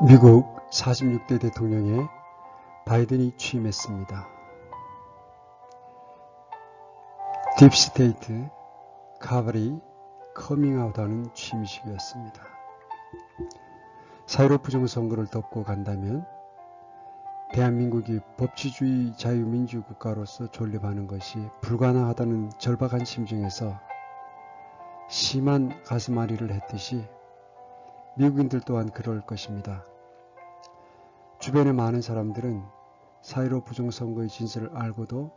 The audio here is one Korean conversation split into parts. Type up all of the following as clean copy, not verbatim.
미국 46대 대통령에 바이든이 취임했습니다. 딥스테이트 카발이 커밍아웃하는 취임식이었습니다. 4.15 부정선거를 덮고 간다면 대한민국이 법치주의 자유민주 국가로서 존립하는 것이 불가능하다는 절박한 심정에서 심한 가슴앓이를 했듯이 미국인들 또한 그럴 것입니다. 주변의 많은 사람들은 4.15 부정선거의 진실을 알고도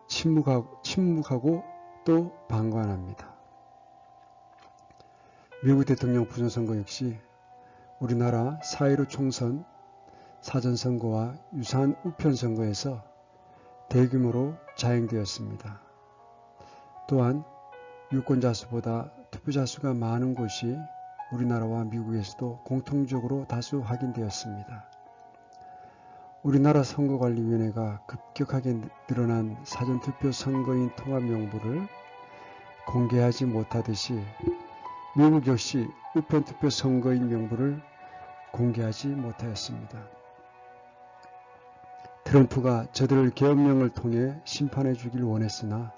침묵하고 또 방관합니다. 미국 대통령 부정선거 역시 우리나라 4.15 총선 사전선거와 유사한 우편선거에서 대규모로 자행되었습니다. 또한 유권자 수보다 투표자 수가 많은 곳이 우리나라와 미국에서도 공통적으로 다수 확인되었습니다. 우리나라 선거관리위원회가 급격하게 늘어난 사전투표 선거인 통합 명부를 공개하지 못하듯이 미국 역시 우편투표 선거인 명부를 공개하지 못하였습니다. 트럼프가 저들을 계엄령을 통해 심판해 주길 원했으나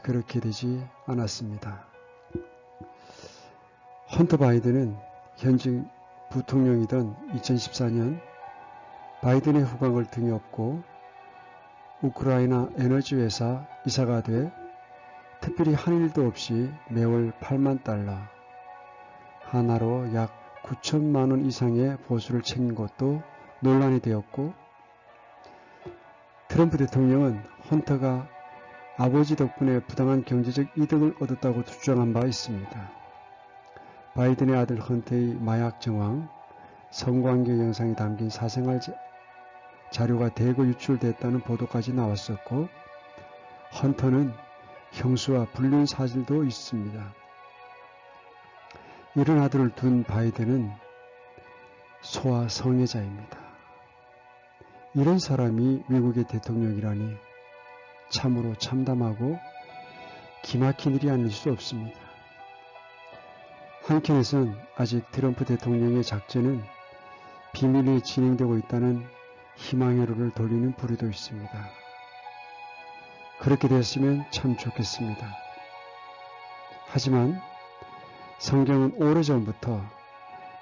그렇게 되지 않았습니다. 헌터 바이든은 현직 부통령이던 2014년 바이든의 후광을 등에 업고 우크라이나 에너지 회사 이사가 돼 특별히 한 일도 없이 매월 8만 달러, 하나로 약 9천만 원 이상의 보수를 챙긴 것도 논란이 되었고, 트럼프 대통령은 헌터가 아버지 덕분에 부당한 경제적 이득을 얻었다고 주장한 바 있습니다. 바이든의 아들 헌터의 마약 정황, 성관계 영상이 담긴 사생활 자료가 대거 유출됐다는 보도까지 나왔었고, 헌터는 형수와 불륜 사실도 있습니다. 이런 아들을 둔 바이든은 소아 성애자입니다. 이런 사람이 미국의 대통령이라니 참으로 참담하고 기막힌 일이 아닐 수 없습니다. 한켠에선 아직 트럼프 대통령의 작전은 비밀리에 진행되고 있다는 희망회로를 돌리는 부류도 있습니다. 그렇게 됐으면 참 좋겠습니다. 하지만 성경은 오래전부터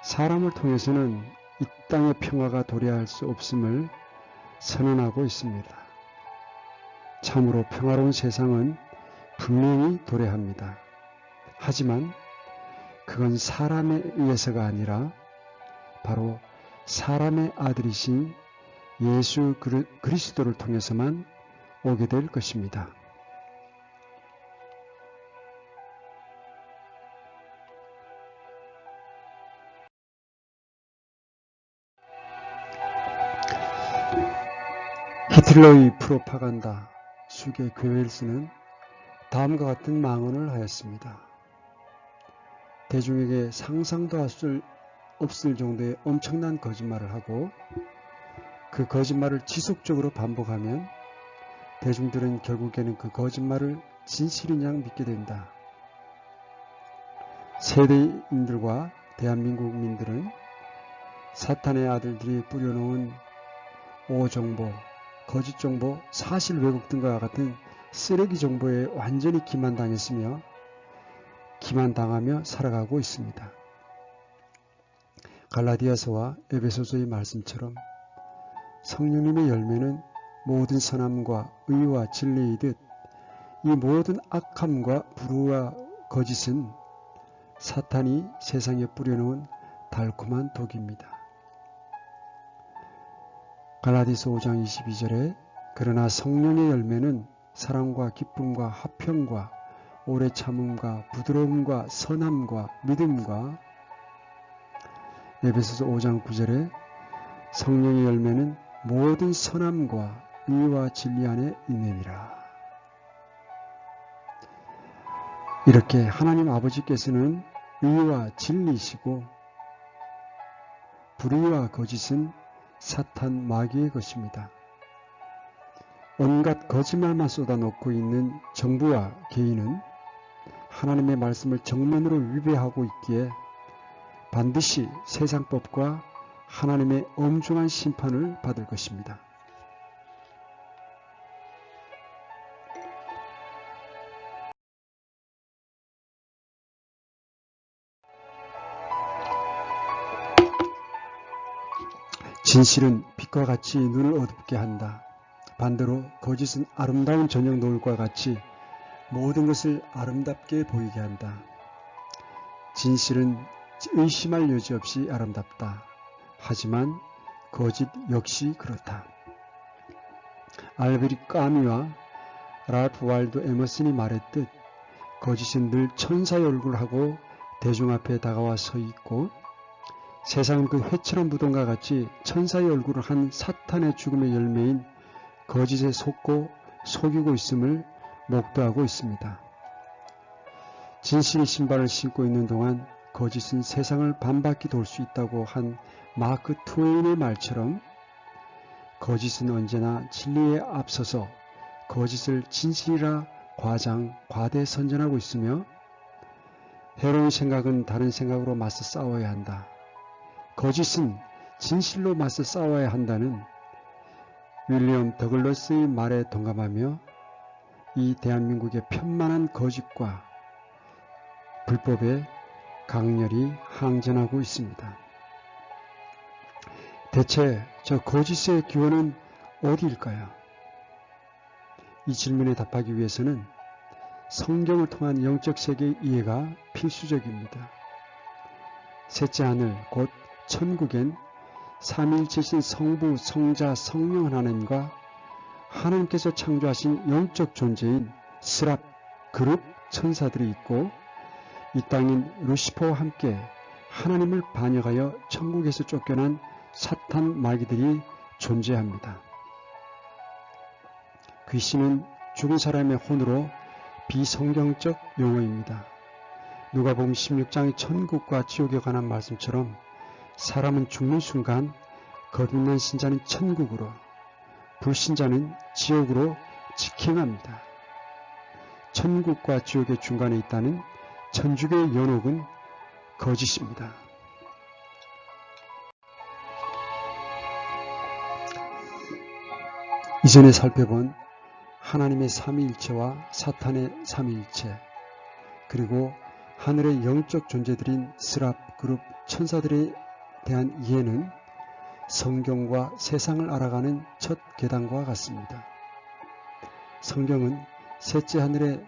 사람을 통해서는 이 땅의 평화가 도래할 수 없음을 선언하고 있습니다. 참으로 평화로운 세상은 분명히 도래합니다. 하지만 그건 사람에 의해서가 아니라 바로 사람의 아들이신 예수 그리스도를 통해서만 오게 될 것입니다. 히틀러의 프로파간다 수계 괴웰스는 다음과 같은 망언을 하였습니다. 대중에게 상상도 할 수 없을 정도의 엄청난 거짓말을 하고 그 거짓말을 지속적으로 반복하면 대중들은 결국에는 그 거짓말을 진실인 양 믿게 된다. 세대인들과 대한민국민들은 사탄의 아들들이 뿌려놓은 오정보, 거짓정보, 사실 왜곡 등과 같은 쓰레기 정보에 완전히 기만당했으며 기만당하며 살아가고 있습니다. 갈라디아서와 에베소서의 말씀처럼 성령님의 열매는 모든 선함과 의와 진리이듯 이 모든 악함과 불의와 거짓은 사탄이 세상에 뿌려놓은 달콤한 독입니다. 갈라디아서 5장 22절에 그러나 성령의 열매는 사랑과 기쁨과 화평과 오래 참음과 부드러움과 선함과 믿음과 에베소서 5장 9절에 성령의 열매는 모든 선함과 의와 진리 안에 있느니라. 이렇게 하나님 아버지께서는 의와 진리이시고 불의와 거짓은 사탄 마귀의 것입니다. 온갖 거짓말만 쏟아놓고 있는 정부와 개인은 하나님의 말씀을 정면으로 위배하고 있기에 반드시 세상법과 하나님의 엄중한 심판을 받을 것입니다. 진실은 빛과 같이 눈을 어둡게 한다. 반대로 거짓은 아름다운 저녁 노을과 같이 모든 것을 아름답게 보이게 한다. 진실은 의심할 여지 없이 아름답다. 하지만 거짓 역시 그렇다. 알베르 까미와 랄프 와일드 에머슨이 말했듯 거짓은 늘 천사의 얼굴을 하고 대중 앞에 다가와 서 있고 세상은 그 회칠한 무덤과 같이 천사의 얼굴을 한 사탄의 죽음의 열매인 거짓에 속고 속이고 있음을 목도하고 있습니다. 진실의 신발을 신고 있는 동안 거짓은 세상을 반바퀴 돌 수 있다고 한 마크 트웨인의 말처럼 거짓은 언제나 진리에 앞서서 거짓을 진실이라 과대선전하고 있으며 해로운 생각은 다른 생각으로 맞서 싸워야 한다. 거짓은 진실로 맞서 싸워야 한다는 윌리엄 더글러스의 말에 동감하며 이 대한민국의 편만한 거짓과 불법에 강렬히 항전하고 있습니다. 대체 저 거짓의 기원은 어디일까요? 이 질문에 답하기 위해서는 성경을 통한 영적 세계의 이해가 필수적입니다. 셋째 하늘 곧 천국엔 삼위일체신 성부, 성자, 성령 하나님과 하나님께서 창조하신 영적 존재인 스랍, 그룹 천사들이 있고 이 땅인 루시퍼와 함께 하나님을 반역하여 천국에서 쫓겨난 사탄 마귀들이 존재합니다. 귀신은 죽은 사람의 혼으로 비성경적 용어입니다. 누가복음 16장의 천국과 지옥에 관한 말씀처럼 사람은 죽는 순간 거듭난 신자는 천국으로, 불신자는 지옥으로 직행합니다. 천국과 지옥의 중간에 있다는 천주교의 연옥은 거짓입니다. 이전에 살펴본 하나님의 삼위일체와 사탄의 삼위일체, 그리고 하늘의 영적 존재들인 스랍, 그룹, 천사들에 대한 이해는 성경과 세상을 알아가는 첫 계단과 같습니다. 성경은 셋째 하늘의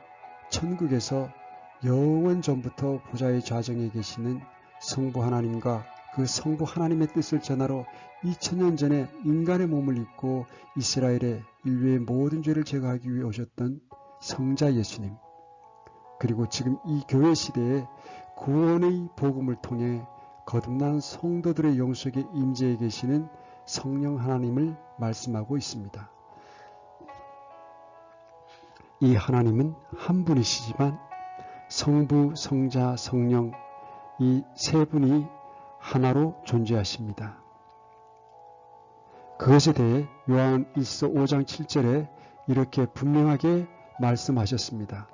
천국에서 영원 전부터 보좌의 좌정에 계시는 성부 하나님과 그 성부 하나님의 뜻을 전하러 2000년 전에 인간의 몸을 입고 이스라엘의 인류의 모든 죄를 제거하기 위해 오셨던 성자 예수님, 그리고 지금 이 교회 시대에 구원의 복음을 통해 거듭난 성도들의 영속에 임재해 계시는 성령 하나님을 말씀하고 있습니다. 이 하나님은 한 분이시지만 성부, 성자, 성령 이 세 분이 하나로 존재하십니다. 그것에 대해 요한 1서 5장 7절에 이렇게 분명하게 말씀하셨습니다.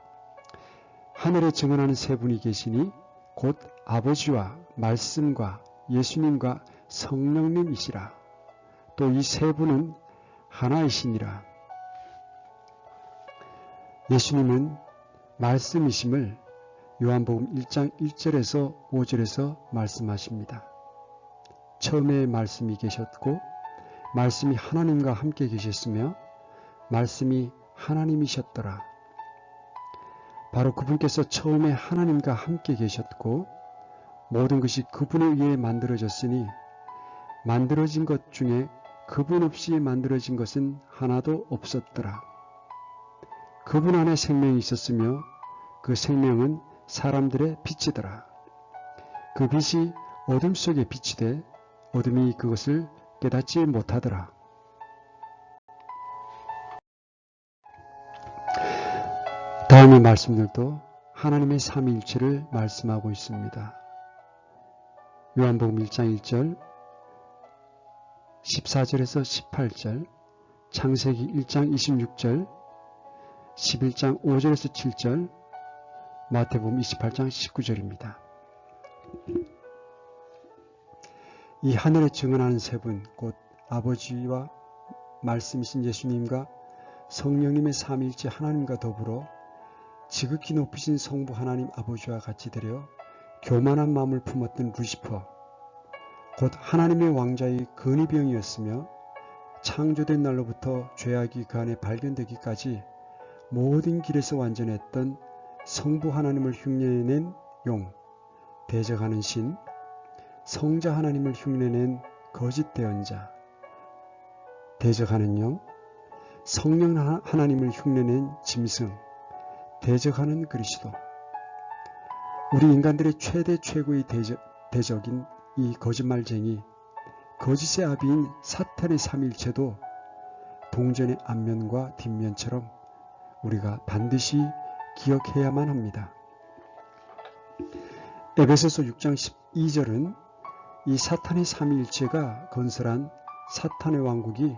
하늘에 증언하는 세 분이 계시니 곧 아버지와 말씀과 예수님과 성령님이시라. 또 이 세 분은 하나이시니라. 예수님은 말씀이심을 요한복음 1장 1절에서 5절에서 말씀하십니다. 처음에 말씀이 계셨고 말씀이 하나님과 함께 계셨으며 말씀이 하나님이셨더라. 바로 그분께서 처음에 하나님과 함께 계셨고 모든 것이 그분에 의해 만들어졌으니 만들어진 것 중에 그분 없이 만들어진 것은 하나도 없었더라. 그분 안에 생명이 있었으며 그 생명은 사람들의 빛이더라. 그 빛이 어둠 속에 빛이 돼 어둠이 그것을 깨닫지 못하더라. 다음의 말씀들도 하나님의 삼위일체를 말씀하고 있습니다. 요한복음 1장 1절, 14절에서 18절, 창세기 1장 26절, 11장 5절에서 7절, 마태복음 28장 19절입니다. 이 하늘에 증언하는 세 분, 곧 아버지와 말씀이신 예수님과 성령님의 삼위일체 하나님과 더불어 지극히 높으신 성부 하나님 아버지와 같이 되려 교만한 마음을 품었던 루시퍼, 곧 하나님의 왕자의 근위병이었으며 창조된 날로부터 죄악이 그 안에 발견되기까지 모든 길에서 완전했던 성부 하나님을 흉내낸 용, 대적하는 신, 성자 하나님을 흉내낸 거짓 대언자, 대적하는 영, 성령 하나님을 흉내낸 짐승, 대적하는 그리스도. 우리 인간들의 최대 최고의 대적인 이 거짓말쟁이, 거짓의 아비인 사탄의 삼일체도 동전의 앞면과 뒷면처럼 우리가 반드시 기억해야만 합니다. 에베소서 6장 12절은 이 사탄의 삼위일체가 건설한 사탄의 왕국이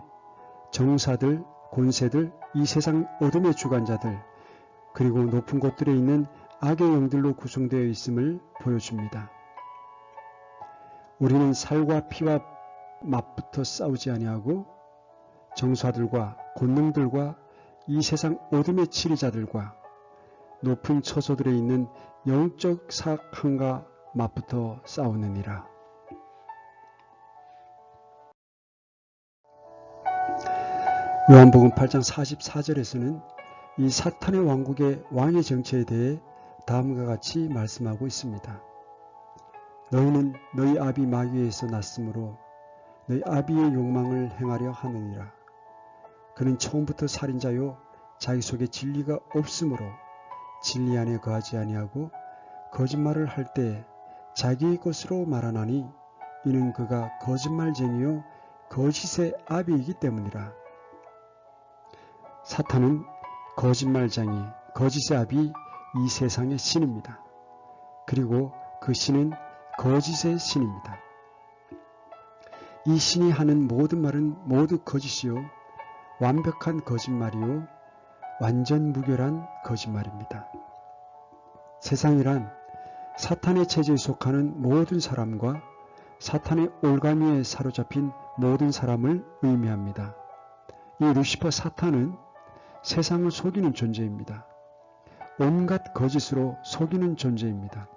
정사들, 권세들, 이 세상 어둠의 주관자들, 그리고 높은 곳들에 있는 악의 영들로 구성되어 있음을 보여줍니다. 우리는 살과 피와 맞붙어 싸우지 아니하고 정사들과 권능들과 이 세상 어둠의 치리자들과 높은 처소들에 있는 영적 사악함과 맞붙어 싸우느니라. 요한복음 8장 44절에서는 이 사탄의 왕국의 왕의 정체에 대해 다음과 같이 말씀하고 있습니다. 너희는 너희 아비 마귀에서 났으므로 너희 아비의 욕망을 행하려 하느니라. 그는 처음부터 살인자요 자기 속에 진리가 없으므로 진리 안에 거하지 아니하고 거짓말을 할 때 자기의 것으로 말하나니 이는 그가 거짓말쟁이요 거짓의 아비이기 때문이라. 사탄은 거짓말쟁이, 거짓의 아비, 이 세상의 신입니다. 그리고 그 신은 거짓의 신입니다. 이 신이 하는 모든 말은 모두 거짓이요 완벽한 거짓말이요 완전 무결한 거짓말입니다. 세상이란 사탄의 체제에 속하는 모든 사람과 사탄의 올가미에 사로잡힌 모든 사람을 의미합니다. 이 루시퍼 사탄은 세상을 속이는 존재입니다. 온갖 거짓으로 속이는 존재입니다.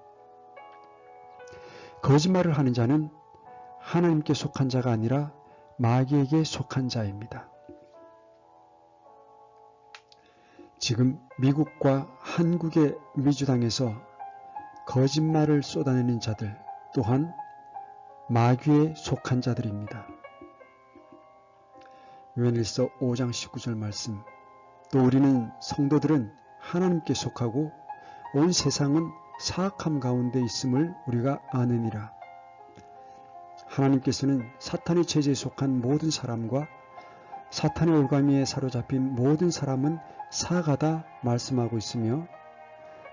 거짓말을 하는 자는 하나님께 속한 자가 아니라 마귀에게 속한 자입니다. 지금 미국과 한국의 민주당에서 거짓말을 쏟아내는 자들 또한 마귀에 속한 자들입니다. 요한일서 5장 19절 말씀, 또 우리는 성도들은 하나님께 속하고 온 세상은 사악함 가운데 있음을 우리가 아느니라. 하나님께서는 사탄의 체제에 속한 모든 사람과 사탄의 올가미에 사로잡힌 모든 사람은 사악하다 말씀하고 있으며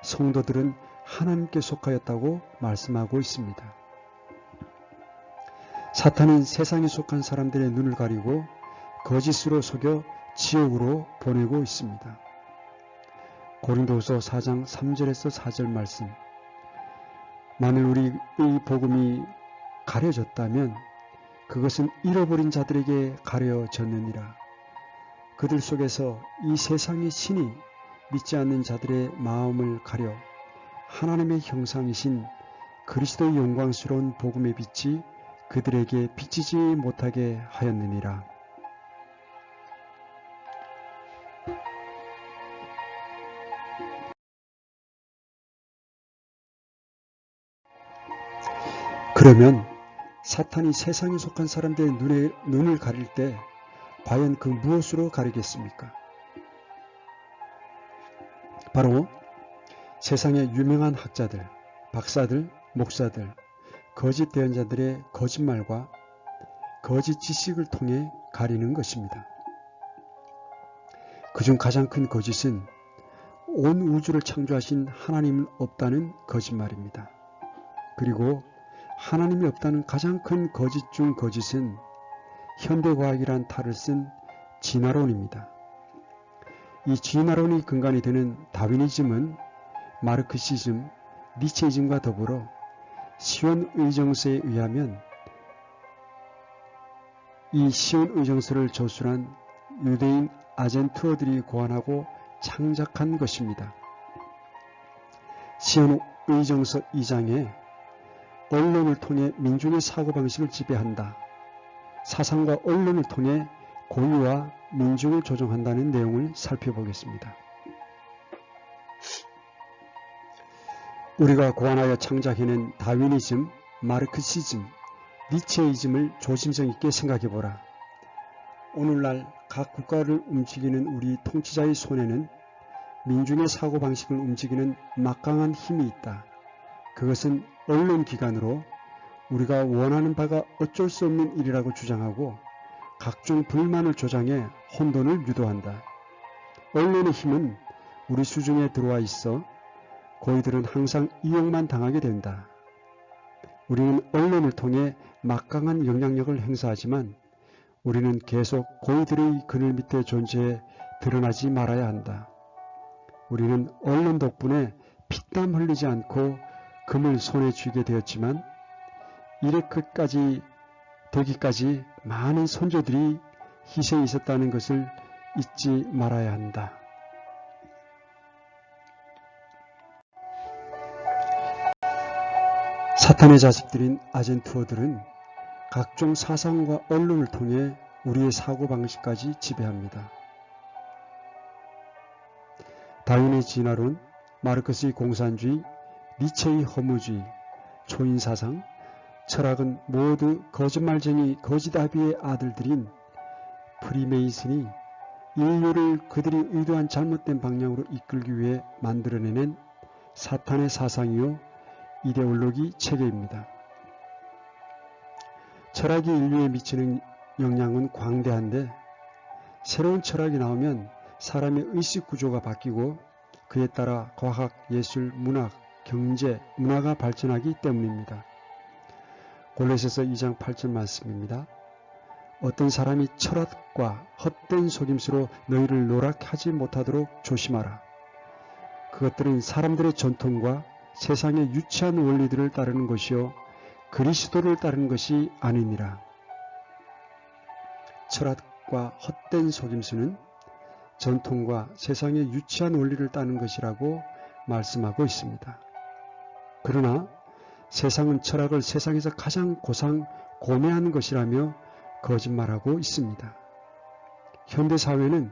성도들은 하나님께 속하였다고 말씀하고 있습니다. 사탄은 세상에 속한 사람들의 눈을 가리고 거짓으로 속여 지옥으로 보내고 있습니다. 고린도후서 4장 3절에서 4절 말씀, 만일 우리의 복음이 가려졌다면 그것은 잃어버린 자들에게 가려졌느니라. 그들 속에서 이 세상의 신이 믿지 않는 자들의 마음을 가려 하나님의 형상이신 그리스도의 영광스러운 복음의 빛이 그들에게 비치지 못하게 하였느니라. 그러면 사탄이 세상에 속한 사람들의 눈을 가릴 때 과연 그 무엇으로 가리겠습니까? 바로 세상의 유명한 학자들, 박사들, 목사들, 거짓 대언자들의 거짓말과 거짓 지식을 통해 가리는 것입니다. 그중 가장 큰 거짓은 온 우주를 창조하신 하나님은 없다는 거짓말입니다. 그리고 하나님이 없다는 가장 큰 거짓 중 거짓은 현대과학이란 탈을 쓴 진화론입니다. 이 진화론이 근간이 되는 다윈이즘은 마르크시즘, 니체이즘과 더불어 시온의정서에 의하면 이 시온 의정서를 저술한 유대인 아젠투어들이 고안하고 창작한 것입니다. 시온 의정서 2장에 언론을 통해 민중의 사고방식을 지배한다. 사상과 언론을 통해 고유와 민중을 조종한다는 내용을 살펴보겠습니다. 우리가 고안하여 창작해낸 다윈이즘, 마르크시즘, 니체이즘을 조심성 있게 생각해보라. 오늘날 각 국가를 움직이는 우리 통치자의 손에는 민중의 사고방식을 움직이는 막강한 힘이 있다. 그것은 언론기관으로 우리가 원하는 바가 어쩔 수 없는 일이라고 주장하고 각종 불만을 조장해 혼돈을 유도한다. 언론의 힘은 우리 수중에 들어와 있어 고이들은 항상 이용만 당하게 된다. 우리는 언론을 통해 막강한 영향력을 행사하지만 우리는 계속 고이들의 그늘 밑에 존재해 드러나지 말아야 한다. 우리는 언론 덕분에 피땀 흘리지 않고 금을 손에 쥐게 되었지만 이렇게까지 되기까지 많은 선조들이 희생이 있었다는 것을 잊지 말아야 한다. 사탄의 자식들인 아젠투어들은 각종 사상과 언론을 통해 우리의 사고방식까지 지배합니다. 다윈의 진화론, 마르크스의 공산주의, 니체의 허무주의, 초인사상, 철학은 모두 거짓말쟁이 거짓아비의 아들들인 프리메이슨이 인류를 그들이 의도한 잘못된 방향으로 이끌기 위해 만들어내는 사탄의 사상이요 이데올로기 체계입니다. 철학이 인류에 미치는 영향은 광대한데 새로운 철학이 나오면 사람의 의식 구조가 바뀌고 그에 따라 과학, 예술, 문학, 경제, 문화가 발전하기 때문입니다. 골로새서 2장 8절 말씀입니다. 어떤 사람이 철학과 헛된 속임수로 너희를 노락하지 못하도록 조심하라. 그것들은 사람들의 전통과 세상의 유치한 원리들을 따르는 것이요 그리스도를 따르는 것이 아니니라. 철학과 헛된 속임수는 전통과 세상의 유치한 원리를 따르는 것이라고 말씀하고 있습니다. 그러나 세상은 철학을 세상에서 가장 고매한 것이라며 거짓말하고 있습니다. 현대사회는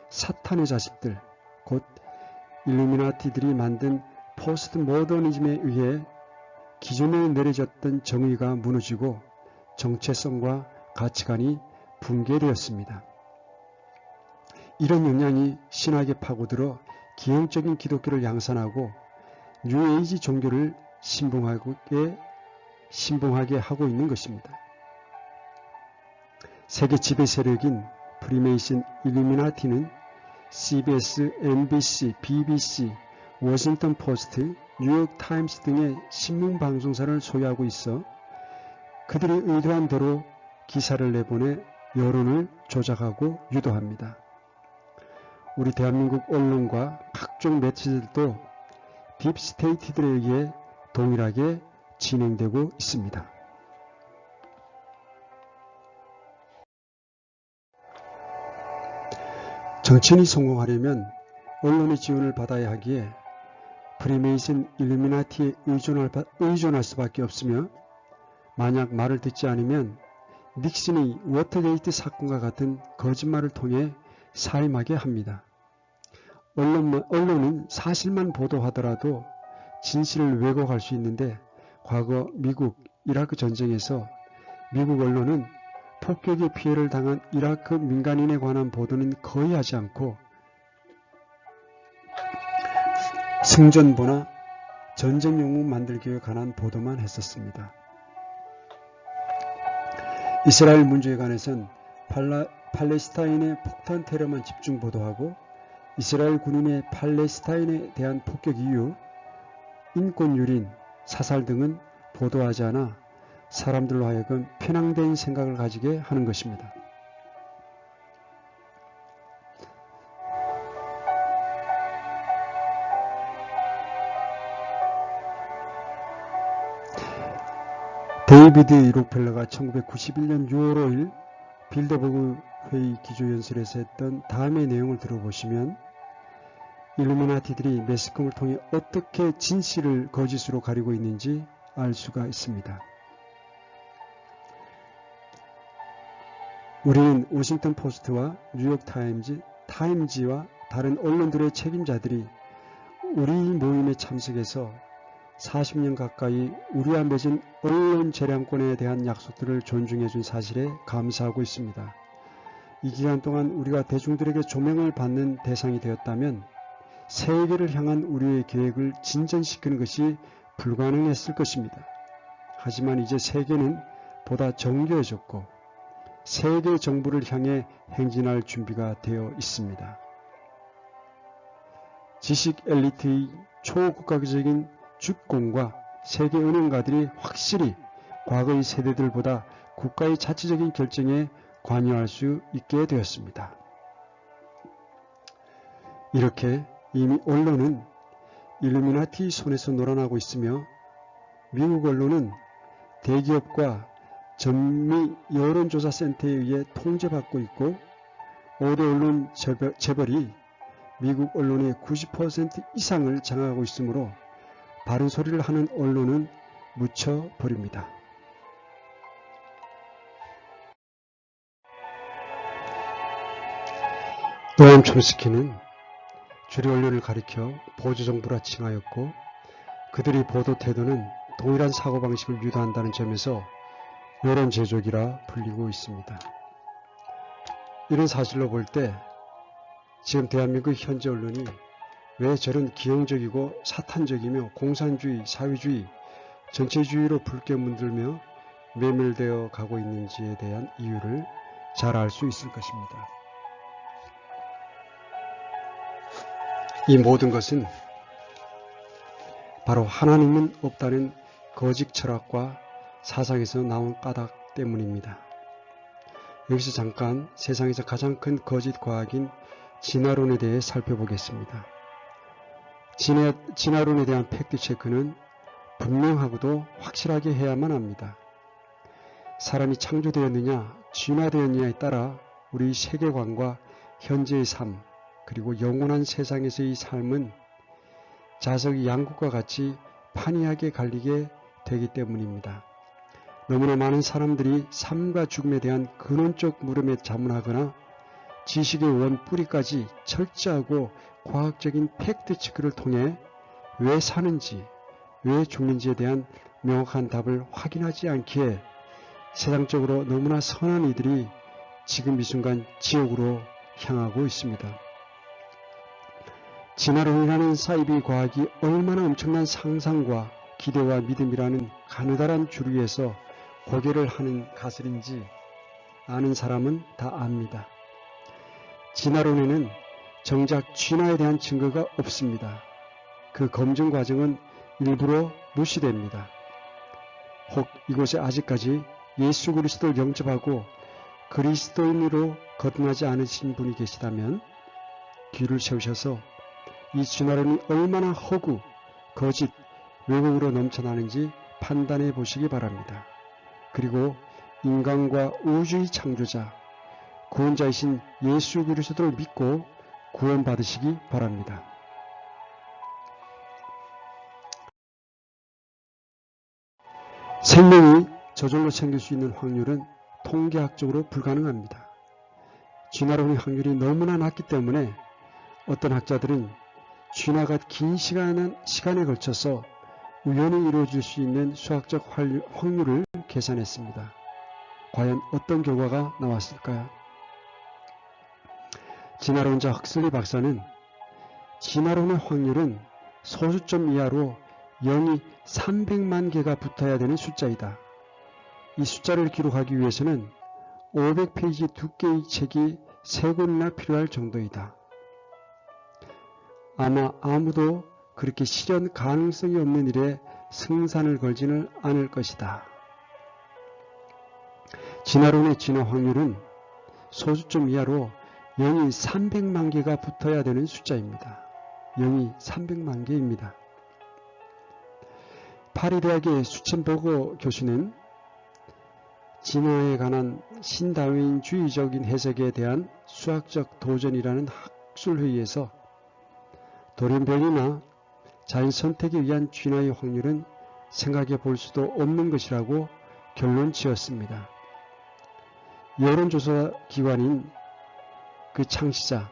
사탄의 자식들, 곧 일루미나티들이 만든 포스트 모더니즘에 의해 기존에 내려졌던 정의가 무너지고 정체성과 가치관이 붕괴되었습니다. 이런 영향이 신학에 파고들어 기형적인 기독교를 양산하고 뉴에이지 종교를 신봉하게 하고 있는 것입니다. 세계 지배 세력인 프리메이슨 일루미나티는 CBS, MBC, BBC, 워싱턴 포스트, 뉴욕 타임스 등의 신문 방송사를 소유하고 있어 그들이 의도한 대로 기사를 내보내 여론을 조작하고 유도합니다. 우리 대한민국 언론과 각종 매체들도 딥스테이트들에 의해 동일하게 진행되고 있습니다. 정치인이 성공하려면 언론의 지원을 받아야 하기에 프리메이슨 일루미나티에 의존할 수밖에 없으며 만약 말을 듣지 않으면 닉슨의 워터게이트 사건과 같은 거짓말을 통해 사임하게 합니다. 언론은 사실만 보도하더라도 진실을 왜곡할 수 있는데 과거 미국 이라크 전쟁에서 미국 언론은 폭격의 피해를 당한 이라크 민간인에 관한 보도는 거의 하지 않고 승전보나 전쟁 영웅 만들기에 관한 보도만 했었습니다. 이스라엘 문제에 관해선 팔레스타인의 폭탄 테러만 집중 보도하고 이스라엘 군인의 팔레스타인에 대한 폭격 이유, 인권 유린, 사살 등은 보도하지 않아 사람들로 하여금 편향된 생각을 가지게 하는 것입니다. 데이비드 록펠러가 1991년 6월 5일 빌더버그 회의 기조연설에서 했던 다음의 내용을 들어보시면 일루미나티들이 매스컴을 통해 어떻게 진실을 거짓으로 가리고 있는지 알 수가 있습니다. 우리는 워싱턴 포스트와 뉴욕 타임지와 다른 언론들의 책임자들이 우리 모임에 참석해서 40년 가까이 우리와 맺은 언론 재량권에 대한 약속들을 존중해준 사실에 감사하고 있습니다. 이 기간 동안 우리가 대중들에게 조명을 받는 대상이 되었다면 세계를 향한 우리의 계획을 진전시키는 것이 불가능했을 것입니다. 하지만 이제 세계는 보다 정교해졌고 세계 정부를 향해 행진할 준비가 되어 있습니다. 지식 엘리트의 초국가적인 주권과 세계 은행가들이 확실히 과거의 세대들보다 국가의 자치적인 결정에 관여할 수 있게 되었습니다. 이렇게 이미 언론은 일루미나티 손에서 놀아나고 있으며 미국 언론은 대기업과 전미 여론조사센터에 의해 통제받고 있고 5대 언론 재벌이 미국 언론의 90% 이상을 장악하고 있으므로 바른 소리를 하는 언론은 묻혀버립니다. 노암 촘스키는 주류 언론을 가리켜 보조정부라 칭하였고 그들의 보도 태도는 동일한 사고방식을 유도한다는 점에서 여론 제조기라 불리고 있습니다. 이런 사실로 볼 때 지금 대한민국 현재 언론이 왜 저런 기형적이고 사탄적이며 공산주의, 사회주의, 전체주의로 붉게 문들며 매몰되어 가고 있는지에 대한 이유를 잘 알 수 있을 것입니다. 이 모든 것은 바로 하나님은 없다는 거짓 철학과 사상에서 나온 까닭 때문입니다. 여기서 잠깐 세상에서 가장 큰 거짓 과학인 진화론에 대해 살펴보겠습니다. 진화론에 대한 팩트체크는 분명하고도 확실하게 해야만 합니다. 사람이 창조되었느냐, 진화되었느냐에 따라 우리 세계관과 현재의 삶, 그리고 영원한 세상에서의 삶은 자석이 양국과 같이 판이하게 갈리게 되기 때문입니다. 너무나 많은 사람들이 삶과 죽음에 대한 근원적 물음에 자문하거나 지식의 원 뿌리까지 철저하고 과학적인 팩트체크를 통해 왜 사는지, 왜 죽는지에 대한 명확한 답을 확인하지 않기에 세상적으로 너무나 선한 이들이 지금 이 순간 지옥으로 향하고 있습니다. 진화론이라는 사이비 과학이 얼마나 엄청난 상상과 기대와 믿음이라는 가느다란 줄 위에서 고개를 하는 가설인지 아는 사람은 다 압니다. 진화론에는 정작 진화에 대한 증거가 없습니다. 그 검증 과정은 일부러 무시됩니다. 혹 이곳에 아직까지 예수 그리스도를 영접하고 그리스도인으로 거듭나지 않으신 분이 계시다면 귀를 세우셔서 이 진화론이 얼마나 허구, 거짓, 왜곡으로 넘쳐나는지 판단해 보시기 바랍니다. 그리고 인간과 우주의 창조자, 구원자이신 예수 그리스도를 믿고 구원받으시기 바랍니다. 생명이 저절로 생길 수 있는 확률은 통계학적으로 불가능합니다. 진화론의 확률이 너무나 낮기 때문에 어떤 학자들은 진화가 긴 시간에 걸쳐서 우연히 이루어질 수 있는 수학적 확률을 계산했습니다. 과연 어떤 결과가 나왔을까요? 진화론자 헉슬리 박사는 진화론의 확률은 소수점 이하로 0이 300만 개가 붙어야 되는 숫자이다. 이 숫자를 기록하기 위해서는 500페이지 두께의 책이 3권이나 필요할 정도이다. 아마 아무도 그렇게 실현 가능성이 없는 일에 승산을 걸지는 않을 것이다. 진화론의 진화 확률은 소수점 이하로 0이 300만 개가 붙어야 되는 숫자입니다. 0이 300만 개입니다. 파리 대학의 수첸버거 교수는 진화에 관한 신다윈주의적인 해석에 대한 수학적 도전이라는 학술회의에서 돌연변이나 자연 선택에 의한 진화의 확률은 생각해 볼 수도 없는 것이라고 결론 지었습니다. 여론조사 기관인 그 창시자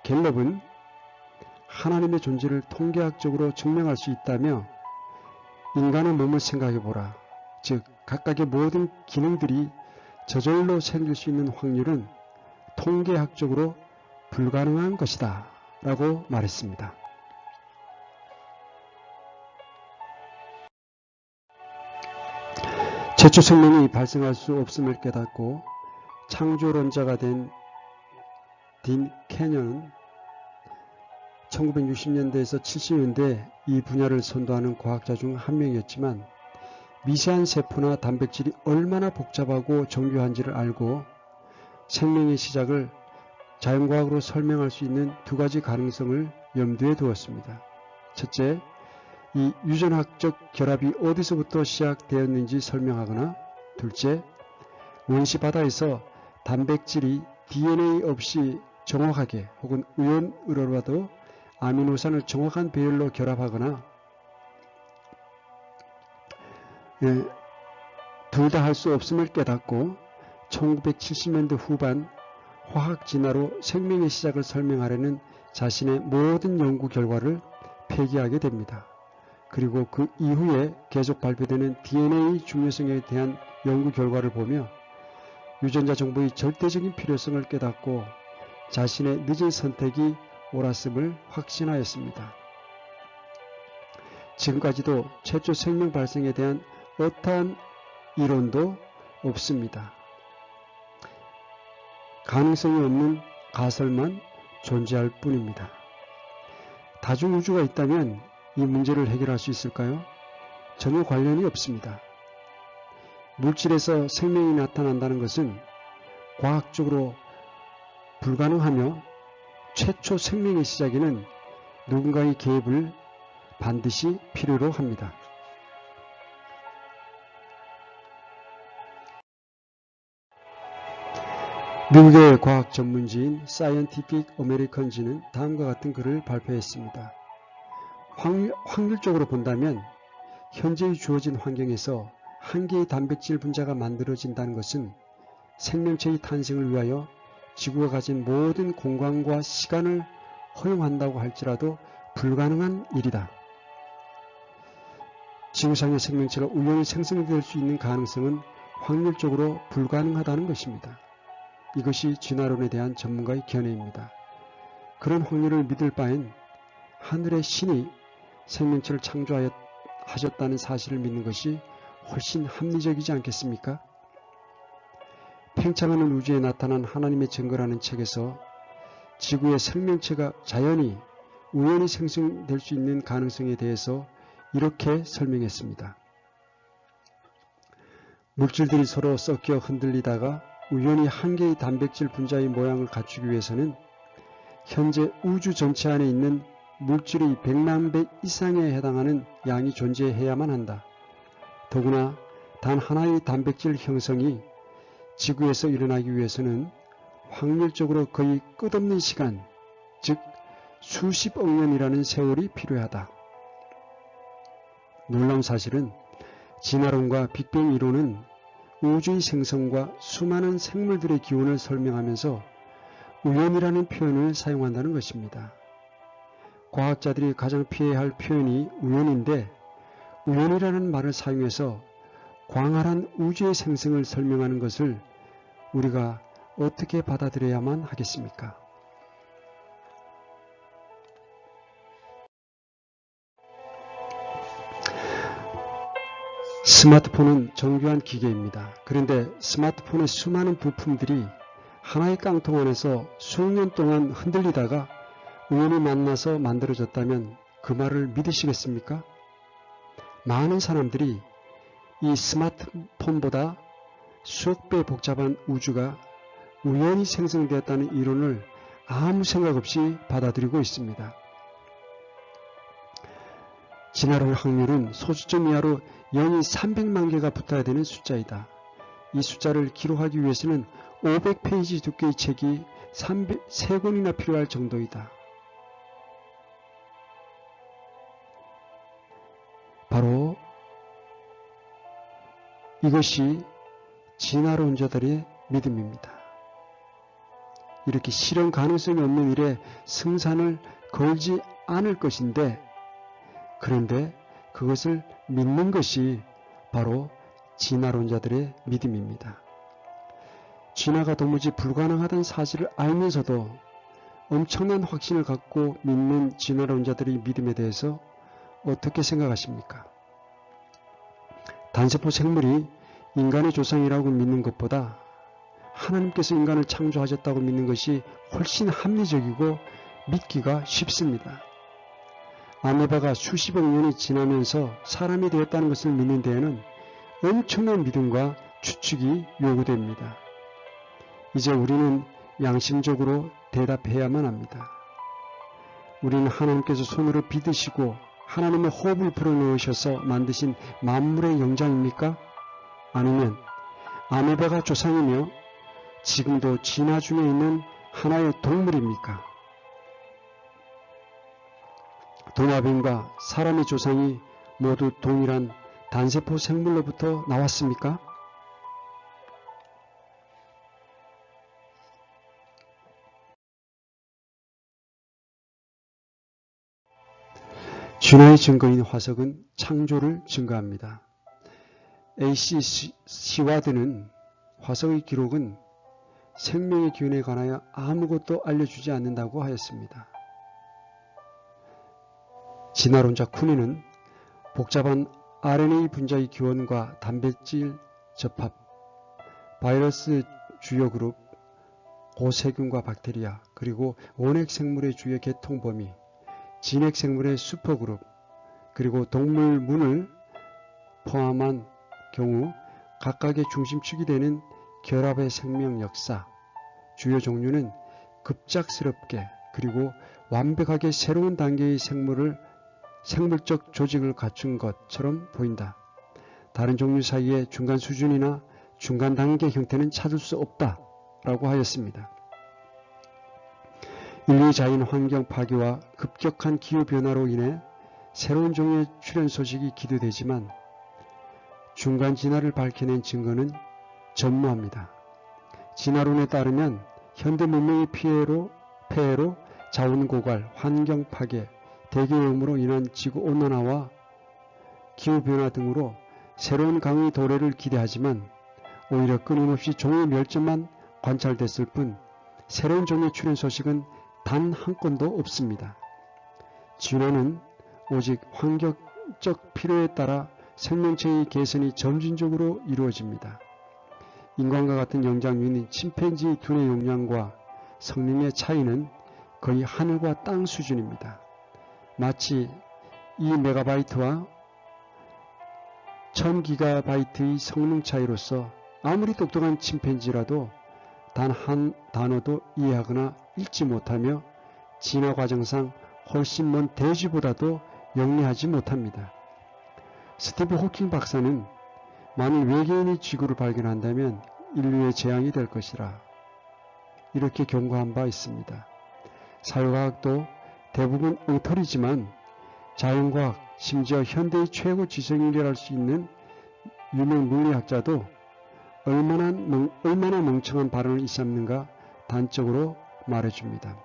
갤럽은 하나님의 존재를 통계학적으로 증명할 수 있다며 인간의 몸을 생각해보라. 즉 각각의 모든 기능들이 저절로 생길 수 있는 확률은 통계학적으로 불가능한 것이다 라고 말했습니다. 최초 생명이 발생할 수 없음을 깨닫고 창조론자가 된 딘 캐년은 1960년대에서 70년대 이 분야를 선도하는 과학자 중 한 명이었지만 미세한 세포나 단백질이 얼마나 복잡하고 정교한지를 알고 생명의 시작을 자연과학으로 설명할 수 있는 두 가지 가능성을 염두에 두었습니다. 첫째, 이 유전학적 결합이 어디서부터 시작되었는지 설명하거나 둘째, 원시 바다에서 단백질이 DNA 없이 정확하게 혹은 우연으로라도 아미노산을 정확한 배열로 결합하거나 둘 다 할 수 없음을 깨닫고 1970년대 후반 화학 진화로 생명의 시작을 설명하려는 자신의 모든 연구 결과를 폐기하게 됩니다. 그리고 그 이후에 계속 발표되는 DNA 중요성에 대한 연구 결과를 보며 유전자 정보의 절대적인 필요성을 깨닫고 자신의 늦은 선택이 옳았음을 확신하였습니다. 지금까지도 최초 생명 발생에 대한 어떠한 이론도 없습니다. 가능성이 없는 가설만 존재할 뿐입니다. 다중우주가 있다면 이 문제를 해결할 수 있을까요? 전혀 관련이 없습니다. 물질에서 생명이 나타난다는 것은 과학적으로 불가능하며 최초 생명의 시작에는 누군가의 개입을 반드시 필요로 합니다. 미국의 과학 전문지인 사이언티픽 어메리컨지는 다음과 같은 글을 발표했습니다. 확률적으로 본다면 현재의 주어진 환경에서 한 개의 단백질 분자가 만들어진다는 것은 생명체의 탄생을 위하여 지구가 가진 모든 공간과 시간을 허용한다고 할지라도 불가능한 일이다. 지구상의 생명체가 우연히 생성될 수 있는 가능성은 확률적으로 불가능하다는 것입니다. 이것이 진화론에 대한 전문가의 견해입니다. 그런 확률을 믿을 바엔 하늘의 신이 생명체를 창조하셨다는 사실을 믿는 것이 훨씬 합리적이지 않겠습니까? 팽창하는 우주에 나타난 하나님의 증거라는 책에서 지구의 생명체가 자연히 우연히 생성될 수 있는 가능성에 대해서 이렇게 설명했습니다. 물질들이 서로 섞여 흔들리다가 우연히 한 개의 단백질 분자의 모양을 갖추기 위해서는 현재 우주 전체 안에 있는 물질의 100만 배 이상에 해당하는 양이 존재해야만 한다. 더구나 단 하나의 단백질 형성이 지구에서 일어나기 위해서는 확률적으로 거의 끝없는 시간, 즉 수십억 년이라는 세월이 필요하다. 놀라운 사실은 진화론과 빅뱅 이론은 우주의 생성과 수많은 생물들의 기원을 설명하면서 우연이라는 표현을 사용한다는 것입니다. 과학자들이 가장 피해야 할 표현이 우연인데 우연이라는 말을 사용해서 광활한 우주의 생성을 설명하는 것을 우리가 어떻게 받아들여야만 하겠습니까? 스마트폰은 정교한 기계입니다. 그런데 스마트폰의 수많은 부품들이 하나의 깡통 안에서 수년 동안 흔들리다가 우연히 만나서 만들어졌다면 그 말을 믿으시겠습니까? 많은 사람들이 이 스마트폰보다 수억 배 복잡한 우주가 우연히 생성되었다는 이론을 아무 생각 없이 받아들이고 있습니다. 진화론 확률은 소수점 이하로 0이 300만 개가 붙어야 되는 숫자이다. 이 숫자를 기록하기 위해서는 500페이지 두께의 책이 3권이나 필요할 정도이다. 바로 이것이 진화론 자들의 믿음입니다. 이렇게 실현 가능성이 없는 일에 승산을 걸지 않을 것인데, 그런데 그것을 믿는 것이 바로 진화론자들의 믿음입니다. 진화가 도무지 불가능하다는 사실을 알면서도 엄청난 확신을 갖고 믿는 진화론자들의 믿음에 대해서 어떻게 생각하십니까? 단세포 생물이 인간의 조상이라고 믿는 것보다 하나님께서 인간을 창조하셨다고 믿는 것이 훨씬 합리적이고 믿기가 쉽습니다. 아메바가 수십억 년이 지나면서 사람이 되었다는 것을 믿는 데에는 엄청난 믿음과 추측이 요구됩니다. 이제 우리는 양심적으로 대답해야만 합니다. 우리는 하나님께서 손으로 빚으시고 하나님의 호흡을 불어넣으셔서 만드신 만물의 영장입니까? 아니면 아메바가 조상이며 지금도 진화 중에 있는 하나의 동물입니까? 도마뱀과 사람의 조상이 모두 동일한 단세포 생물로부터 나왔습니까? 진화의 증거인 화석은 창조를 증거합니다. A.C. 시와드는 화석의 기록은 생명의 기원에 관하여 아무것도 알려주지 않는다고 하였습니다. 진화론자 쿠니는 복잡한 RNA 분자의 기원과 단백질 접합, 바이러스 주요 그룹, 고세균과 박테리아, 그리고 온핵생물의 주요 계통 범위, 진핵생물의 슈퍼그룹, 그리고 동물문을 포함한 경우 각각의 중심축이 되는 결합의 생명 역사, 주요 종류는 급작스럽게 그리고 완벽하게 새로운 단계의 생물적 조직을 갖춘 것처럼 보인다. 다른 종류 사이의 중간 수준이나 중간 단계 형태는 찾을 수 없다 라고 하였습니다. 인류의 자연 환경 파괴와 급격한 기후변화로 인해 새로운 종의 출현 소식이 기대되지만 중간 진화를 밝혀낸 증거는 전무합니다. 진화론에 따르면 현대 문명의 폐해로 자원 고갈, 환경 파괴, 대기오염으로 인한 지구온난화와 기후변화 등으로 새로운 강의 도래를 기대하지만 오히려 끊임없이 종의 멸종만 관찰됐을 뿐 새로운 종의 출현 소식은 단 한 건도 없습니다. 진화는 오직 환경적 필요에 따라 생명체의 개선이 점진적으로 이루어집니다. 인간과 같은 영장류인 침팬지의 두뇌 용량과 성능의 차이는 거의 하늘과 땅 수준입니다. 마치 2메가바이트와 1000기가바이트의 성능 차이로서 아무리 똑똑한 침팬지라도 단 한 단어도 이해하거나 읽지 못하며 진화 과정상 훨씬 먼 대쥐보다도 영리하지 못합니다. 스티브 호킹 박사는 만일 외계인이 지구를 발견한다면 인류의 재앙이 될 것이라 이렇게 경고한 바 있습니다. 사회과학도 대부분 엉터리지만 자연과학, 심지어 현대의 최고 지성인이랄 수 있는 유명 물리학자도 얼마나 멍청한 발언을 일삼는가 단적으로 말해줍니다.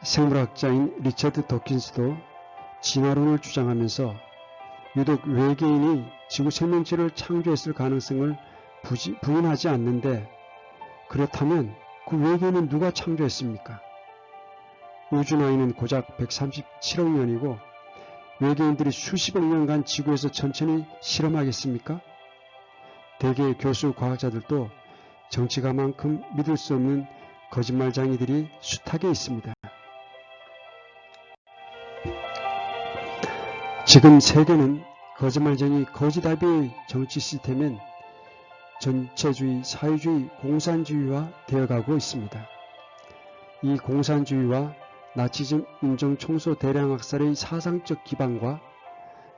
생물학자인 리처드 도킨스도 진화론을 주장하면서 유독 외계인이 지구 생명체를 창조했을 가능성을 부인하지 않는데, 그렇다면 그 외계인은 누가 창조했습니까? 우주 나이는 고작 137억 년이고 외계인들이 수십억 년간 지구에서 천천히 실험하겠습니까? 대개 교수 과학자들도 정치가만큼 믿을 수 없는 거짓말쟁이들이 숱하게 있습니다. 지금 세계는 거짓말쟁이 거짓아비의 정치 시스템엔 전체주의, 사회주의, 공산주의화 되어가고 있습니다. 이 공산주의와 나치즘 인종 청소 대량 학살의 사상적 기반과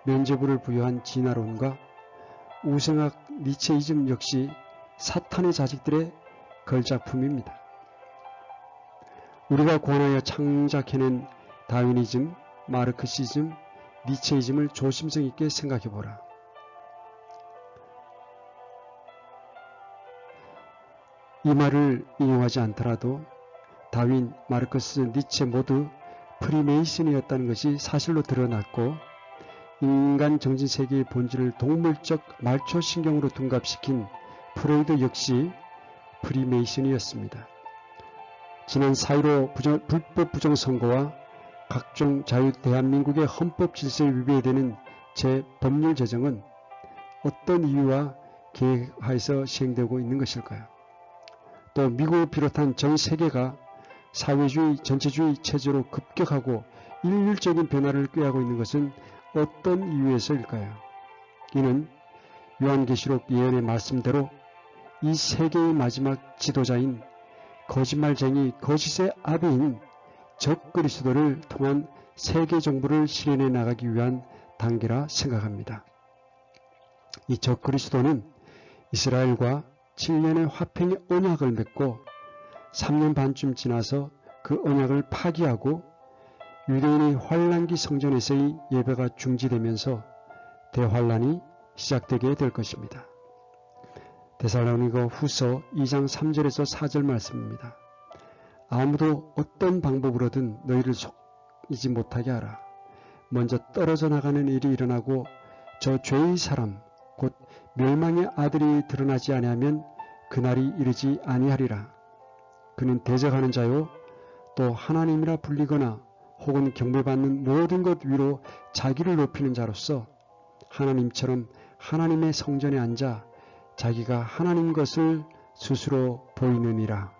면죄부를 부여한 진화론과 우생학 니체이즘 역시 사탄의 자식들의 걸작품입니다. 우리가 권하여 창작해낸 다윈이즘, 마르크시즘, 니체이즘을 조심성 있게 생각해보라. 이 말을 인용하지 않더라도 다윈, 마르크스, 니체 모두 프리메이슨이었다는 것이 사실로 드러났고, 인간 정신세계의 본질을 동물적 말초신경으로 둔갑시킨 프로이드 역시 프리메이슨이었습니다. 지난 4.15 불법 부정선거와 각종 대한민국의 헌법 질서에 위배되는 재법률 제정은 어떤 이유와 계획하에서 시행되고 있는 것일까요? 또 미국을 비롯한 전 세계가 사회주의, 전체주의 체제로 급격하고 일률적인 변화를 꾀하고 있는 것은 어떤 이유에서일까요? 이는 요한계시록 예언의 말씀대로 이 세계의 마지막 지도자인 거짓말쟁이 거짓의 아비인 적그리스도를 통한 세계 정부를 실현해 나가기 위한 단계라 생각합니다. 이 적그리스도는 이스라엘과 7년의 화평의 언약을 맺고 3년 반쯤 지나서 그 언약을 파기하고 유대인의 환란기 성전에서의 예배가 중지되면서 대환란이 시작되게 될 것입니다. 데살로니가 후서 2장 3절에서 4절 말씀입니다. 아무도 어떤 방법으로든 너희를 속이지 못하게 하라. 먼저 떨어져 나가는 일이 일어나고 저 죄의 사람 곧 멸망의 아들이 드러나지 아니하면 그날이 이르지 아니하리라. 그는 대적하는 자요 또 하나님이라 불리거나 혹은 경배받는 모든 것 위로 자기를 높이는 자로서 하나님처럼 하나님의 성전에 앉아 자기가 하나님 것을 스스로 보이느니라.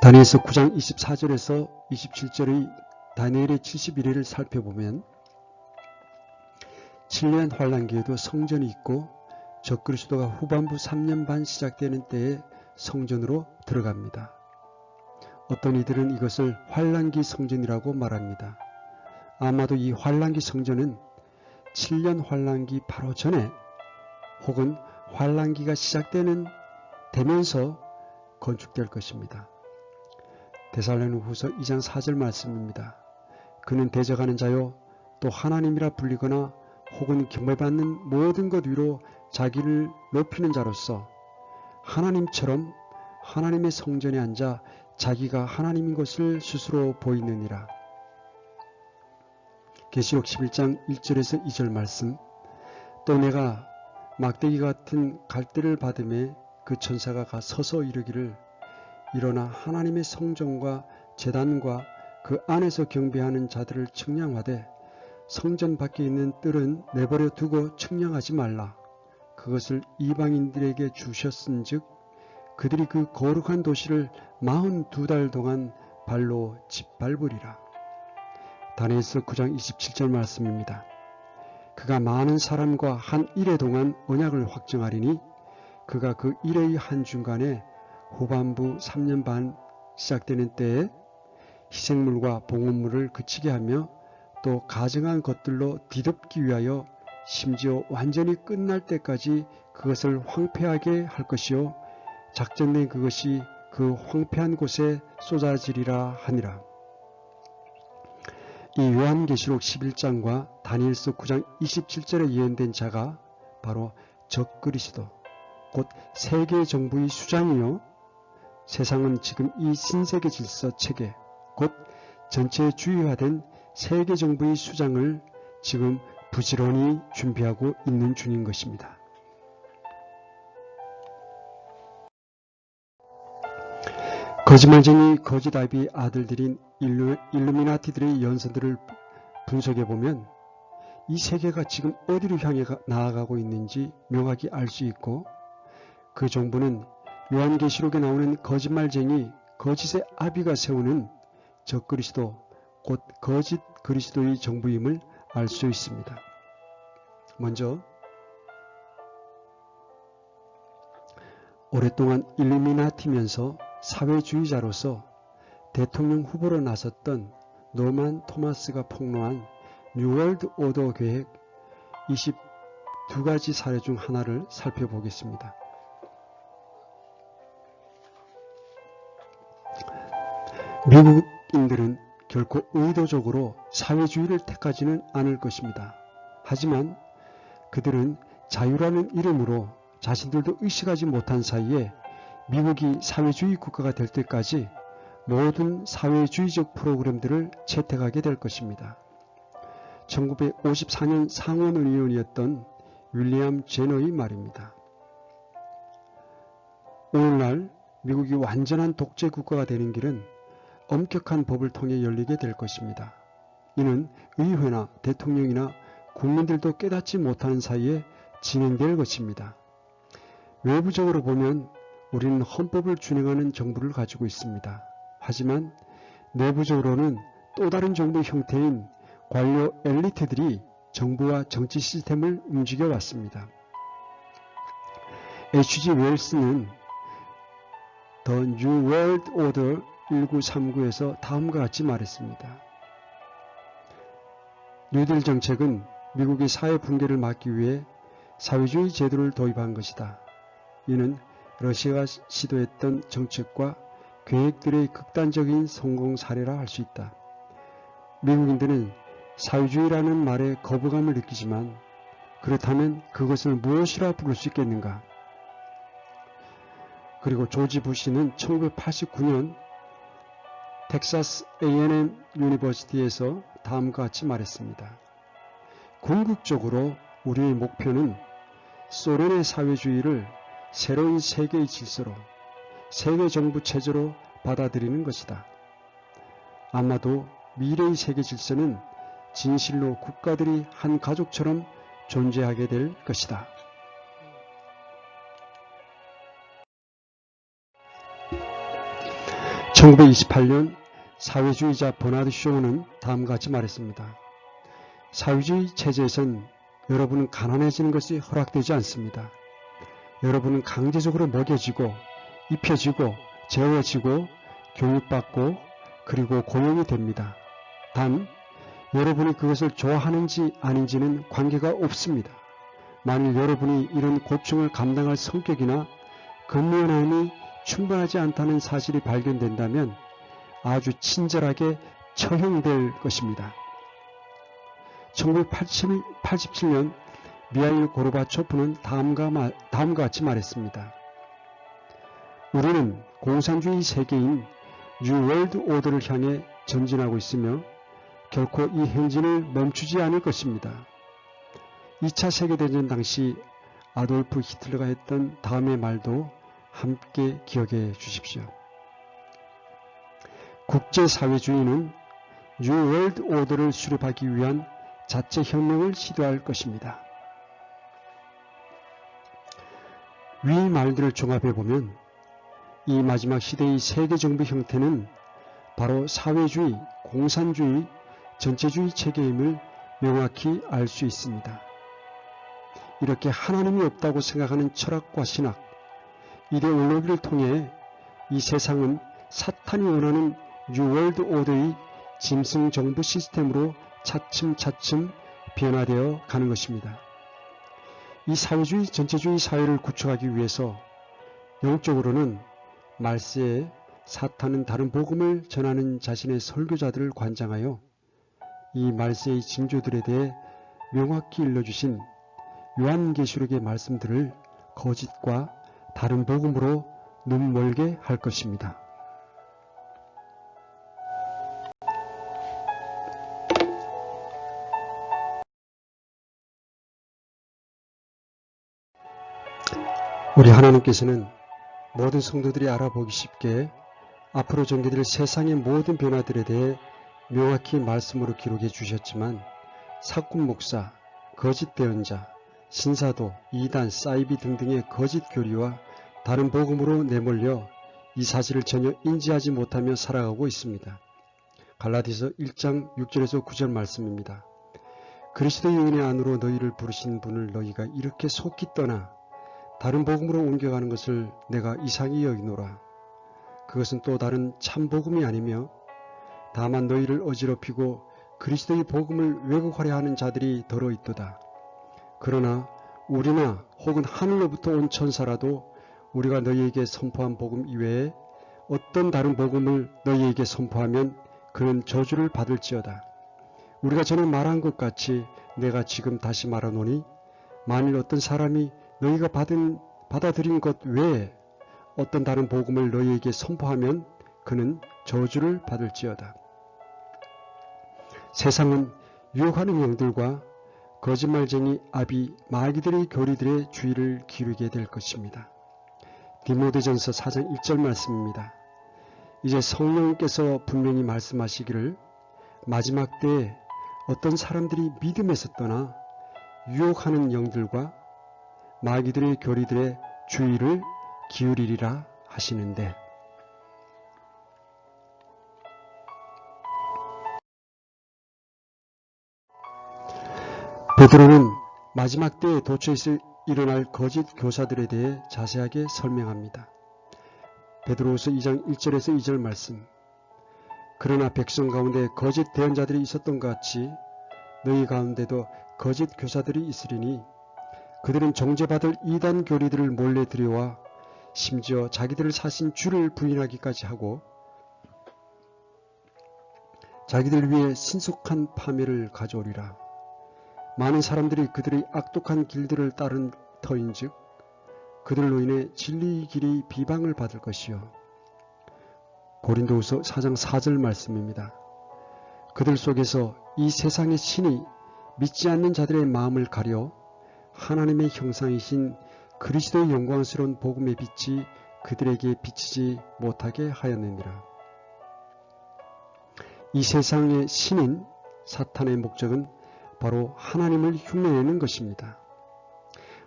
다니엘서 9장 24절에서 27절의 다니엘의 71회를 살펴보면 7년 환란기에도 성전이 있고 적그리스도가 후반부 3년 반 시작되는 때에 성전으로 들어갑니다. 어떤 이들은 이것을 환란기 성전이라고 말합니다. 아마도 이 환란기 성전은 7년 환란기 바로 전에 혹은 환란기가 되면서 건축될 것입니다. 데살로니가후서 2장 4절 말씀입니다. 그는 대적하는 자요 또 하나님이라 불리거나 혹은 경배받는 모든 것 위로 자기를 높이는 자로서 하나님처럼 하나님의 성전에 앉아 자기가 하나님인 것을 스스로 보이느니라. 계시록 11장 1절에서 2절 말씀. 또 내가 막대기 같은 갈대를 받음에 그 천사가 가 서서 이르기를 일어나 하나님의 성전과 제단과 그 안에서 경배하는 자들을 측량하되 성전 밖에 있는 뜰은 내버려 두고 측량하지 말라. 그것을 이방인들에게 주셨은즉 그들이 그 거룩한 도시를 42달 동안 발로 짓밟으리라. 다니엘서 9장 27절 말씀입니다. 그가 많은 사람과 한 일해 동안 언약을 확정하리니 그가 그 일해의 한 중간에 후반부 3년 반 시작되는 때에 희생물과 봉헌물을 그치게 하며 또 가증한 것들로 뒤덮기 위하여 심지어 완전히 끝날 때까지 그것을 황폐하게 할 것이요 작정된 그것이 그 황폐한 곳에 쏟아지리라 하니라. 이 요한계시록 11장과 다니엘서 9장 27절에 예언된 자가 바로 적그리스도 곧 세계 정부의 수장이요 세상은 지금 이 신세계 질서 체계 곧 전체 주의화된 세계 정부의 수장을 지금 부지런히 준비하고 있는 중인 것입니다. 거짓말쟁이 거짓아비 아들들인 일루미나티들의 연설들을 분석해보면 이 세계가 지금 어디로 향해 나아가고 있는지 명확히 알 수 있고 그 정부는 요한계시록에 나오는 거짓말쟁이 거짓의 아비가 세우는 적그리스도 곧 거짓 그리스도의 정부임을 알 수 있습니다. 먼저 오랫동안 일루미나티면서 사회주의자로서 대통령 후보로 나섰던 노만 토마스가 폭로한 뉴월드 오더 계획 22가지 사례 중 하나를 살펴보겠습니다. 미국인들은 결코 의도적으로 사회주의를 택하지는 않을 것입니다. 하지만 그들은 자유라는 이름으로 자신들도 의식하지 못한 사이에 미국이 사회주의 국가가 될 때까지 모든 사회주의적 프로그램들을 채택하게 될 것입니다. 1954년 상원의원이었던 윌리엄 제너의 말입니다. 오늘날 미국이 완전한 독재 국가가 되는 길은 엄격한 법을 통해 열리게 될 것입니다. 이는 의회나 대통령이나 국민들도 깨닫지 못하는 사이에 진행될 것입니다. 외부적으로 보면 우리는 헌법을 준행하는 정부를 가지고 있습니다. 하지만 내부적으로는 또 다른 정부 형태인 관료 엘리트들이 정부와 정치 시스템을 움직여 왔습니다. H.G. 웰스는 The New World Order 1939에서 다음과 같이 말했습니다. 뉴딜 정책은 미국의 사회 붕괴를 막기 위해 사회주의 제도를 도입한 것이다. 이는 러시아가 시도했던 정책과 계획들의 극단적인 성공 사례라 할 수 있다. 미국인들은 사회주의라는 말에 거부감을 느끼지만 그렇다면 그것을 무엇이라 부를 수 있겠는가? 그리고 조지 부시는 1989년 텍사스 A&M 유니버시티에서 다음과 같이 말했습니다. 궁극적으로 우리의 목표는 소련의 사회주의를 새로운 세계의 질서로, 세계 정부 체제로 받아들이는 것이다. 아마도 미래의 세계 질서는 진실로 국가들이 한 가족처럼 존재하게 될 것이다. (1928년) 사회주의자 버나드 쇼는 다음과 같이 말했습니다. 사회주의 체제에선 여러분은 가난해지는 것이 허락되지 않습니다. 여러분은 강제적으로 먹여지고 입혀지고 재워지고 교육받고 그리고 고용이 됩니다. 단 여러분이 그것을 좋아하는지 아닌지는 관계가 없습니다. 만일 여러분이 이런 고충을 감당할 성격이나 근면함이 충분하지 않다는 사실이 발견된다면 아주 친절하게 처형될 것입니다. 1987년 미하일 고르바초프는 다음과 같이 말했습니다. 우리는 공산주의 세계인 뉴월드 오더를 향해 전진하고 있으며 결코 이 행진을 멈추지 않을 것입니다. 2차 세계대전 당시 아돌프 히틀러가 했던 다음의 말도 함께 기억해 주십시오. 국제사회주의는 뉴월드 오더를 수립하기 위한 자체 혁명을 시도할 것입니다. 위 말들을 종합해보면 이 마지막 시대의 세계정부 형태는 바로 사회주의, 공산주의, 전체주의 체계임을 명확히 알 수 있습니다. 이렇게 하나님이 없다고 생각하는 철학과 신학, 이데올로기를 통해 이 세상은 사탄이 원하는 뉴월드 오더의 짐승 정부 시스템으로 차츰차츰 변화되어 가는 것입니다. 이 사회주의, 전체주의 사회를 구축하기 위해서 영적으로는 말세에 사탄은 다른 복음을 전하는 자신의 설교자들을 관장하여 이 말세의 징조들에 대해 명확히 일러주신 요한계시록의 말씀들을 거짓과 다른 복음으로 눈멀게 할 것입니다. 우리 하나님께서는 모든 성도들이 알아보기 쉽게 앞으로 전개될 세상의 모든 변화들에 대해 명확히 말씀으로 기록해 주셨지만 사꾼 목사, 거짓 대언자, 신사도, 이단, 사이비 등등의 거짓 교리와 다른 복음으로 내몰려 이 사실을 전혀 인지하지 못하며 살아가고 있습니다. 갈라디아서 1장 6절에서 9절 말씀입니다. 그리스도의 은혜 안으로 너희를 부르신 분을 너희가 이렇게 속히 떠나 다른 복음으로 옮겨가는 것을 내가 이상히 여기노라. 그것은 또 다른 참 복음이 아니며 다만 너희를 어지럽히고 그리스도의 복음을 왜곡하려 하는 자들이 더러 있도다. 그러나 우리나 혹은 하늘로부터 온 천사라도 우리가 너희에게 선포한 복음 이외에 어떤 다른 복음을 너희에게 선포하면 그는 저주를 받을지어다. 우리가 전에 말한 것 같이 내가 지금 다시 말하노니 만일 어떤 사람이 너희가 받아들인 것 외에 어떤 다른 복음을 너희에게 선포하면 그는 저주를 받을지어다. 세상은 유혹하는 영들과 거짓말쟁이 아비 마귀들의 교리들의 주의를 기울이게 될 것입니다. 디모데전서 4장 1절 말씀입니다. 이제 성령께서 분명히 말씀하시기를 마지막 때에 어떤 사람들이 믿음에서 떠나 유혹하는 영들과 마귀들의 교리들의 주의를 기울이리라 하시는데, 베드로는 마지막 때에 도처에서 일어날 거짓 교사들에 대해 자세하게 설명합니다. 베드로후서 2장 1절에서 2절 말씀. 그러나 백성 가운데 거짓 대언자들이 있었던 것 같이 너희 가운데도 거짓 교사들이 있으리니 그들은 정죄받을 이단 교리들을 몰래 들여와 심지어 자기들을 사신 주를 부인하기까지 하고 자기들 위해 신속한 파멸을 가져오리라. 많은 사람들이 그들의 악독한 길들을 따른 터인즉 그들로 인해 진리의 길이 비방을 받을 것이요. 고린도후서 4장 4절 말씀입니다. 그들 속에서 이 세상의 신이 믿지 않는 자들의 마음을 가려 하나님의 형상이신 그리스도의 영광스러운 복음의 빛이 그들에게 비치지 못하게 하였느니라. 이 세상의 신인 사탄의 목적은 바로 하나님을 흉내내는 것입니다.